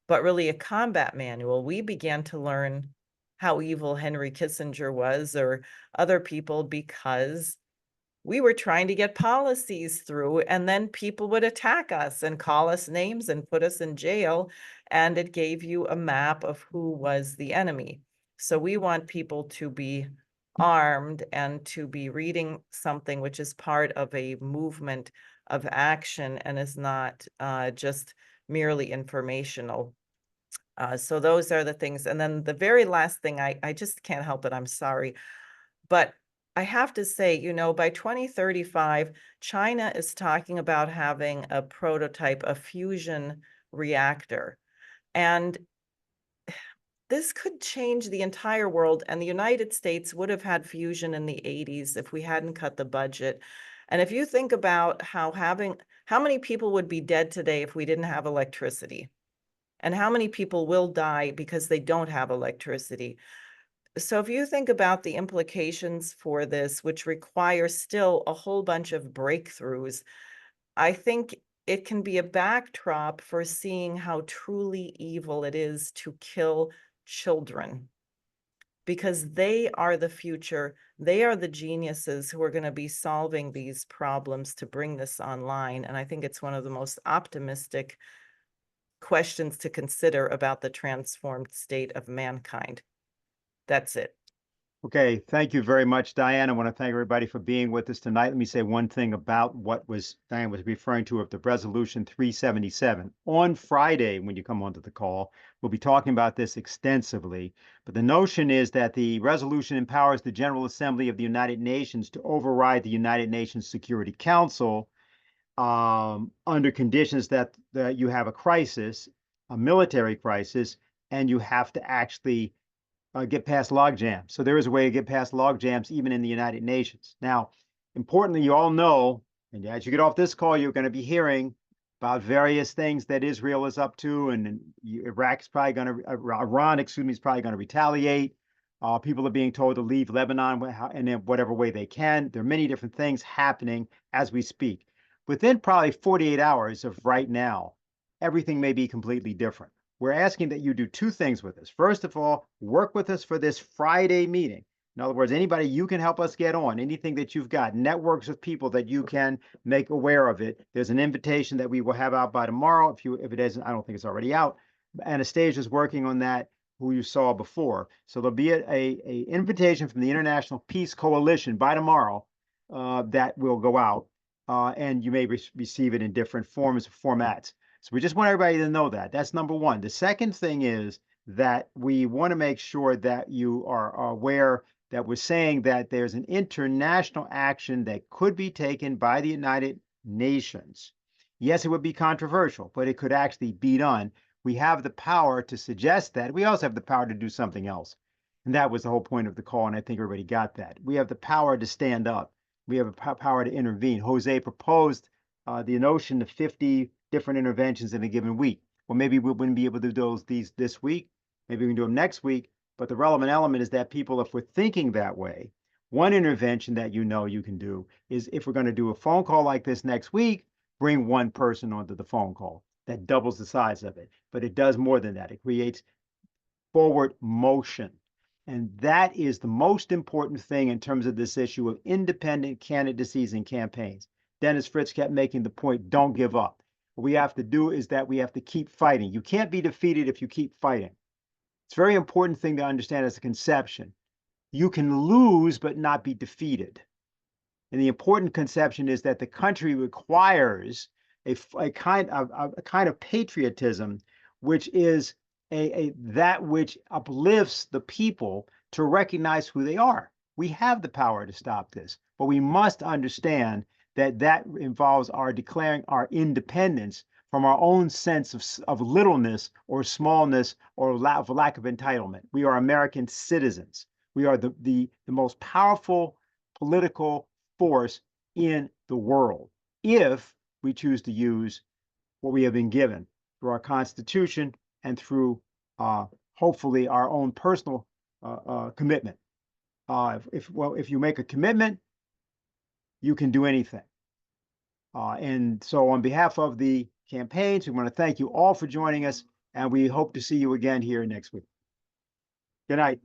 but really a combat manual. We began to learn how evil Henry Kissinger was, or other people, because we were trying to get policies through, and then people would attack us and call us names and put us in jail, and it gave you a map of who was the enemy. So we want people to be armed and to be reading something which is part of a movement of action and is not just merely informational. So those are the things. And then the very last thing, I just can't help it, I'm sorry, but I have to say, by 2035, China is talking about having a prototype, a fusion reactor. And this could change the entire world. And the United States would have had fusion in the 80s if we hadn't cut the budget. And if you think about how many people would be dead today if we didn't have electricity, and how many people will die because they don't have electricity. So if you think about the implications for this, which require still a whole bunch of breakthroughs, I think it can be a backdrop for seeing how truly evil it is to kill children, because they are the future. They are the geniuses who are going to be solving these problems to bring this online. And I think it's one of the most optimistic questions to consider about the transformed state of mankind. That's it. Okay, thank you very much, Diane. I want to thank everybody for being with us tonight. Let me say one thing about what Diane was referring to of the resolution 377. On Friday, when you come onto the call, we'll be talking about this extensively. But the notion is that the resolution empowers the General Assembly of the United Nations to override the United Nations Security Council under conditions that you have a crisis, a military crisis, and you have to actually get past log jams. So there is a way to get past log jams even in the United Nations. Now, importantly, you all know, and as you get off this call, you're going to be hearing about various things that Israel is up to, and Iraq's probably going to, Iran, excuse me, is probably going to retaliate. People are being told to leave Lebanon in whatever way they can. There are many different things happening as we speak. Within probably 48 hours of right now, everything may be completely different. We're asking that you do two things with us. First of all, work with us for this Friday meeting. In other words, anybody you can help us get on, anything that you've got, networks of people that you can make aware of it. There's an invitation that we will have out by tomorrow. If it isn't, I don't think it's already out. Anastasia is working on that, who you saw before. So there'll be a invitation from the International Peace Coalition by tomorrow that will go out, and you may receive it in different forms or formats. So we just want everybody to know that. That's number one. The second thing is that we want to make sure that you are aware that we're saying that there's an international action that could be taken by the United Nations. Yes, it would be controversial, but it could actually be done. We have the power to suggest that. We also have the power to do something else. And that was the whole point of the call, and I think everybody got that. We have the power to stand up. We have the power to intervene. Jose proposed the notion of 50 different interventions in a given week. Well, maybe we wouldn't be able to do these this week. Maybe we can do them next week. But the relevant element is that people, if we're thinking that way, one intervention that you know you can do is if we're going to do a phone call like this next week, bring one person onto the phone call. That doubles the size of it. But it does more than that. It creates forward motion. And that is the most important thing in terms of this issue of independent candidacies and campaigns. Dennis Fritz kept making the point, don't give up. What we have to do is that we have to keep fighting. You can't be defeated if you keep fighting. It's a very important thing to understand as a conception. You can lose but not be defeated. And the important conception is that the country requires a kind of patriotism, which is that which uplifts the people to recognize who they are. We have the power to stop this, but we must understand that involves our declaring our independence from our own sense of littleness or smallness or lack of entitlement. We are American citizens. We are the most powerful political force in the world if we choose to use what we have been given through our Constitution and through hopefully our own personal commitment. If you make a commitment, you can do anything. And so on behalf of the campaigns, we want to thank you all for joining us, and we hope to see you again here next week. Good night.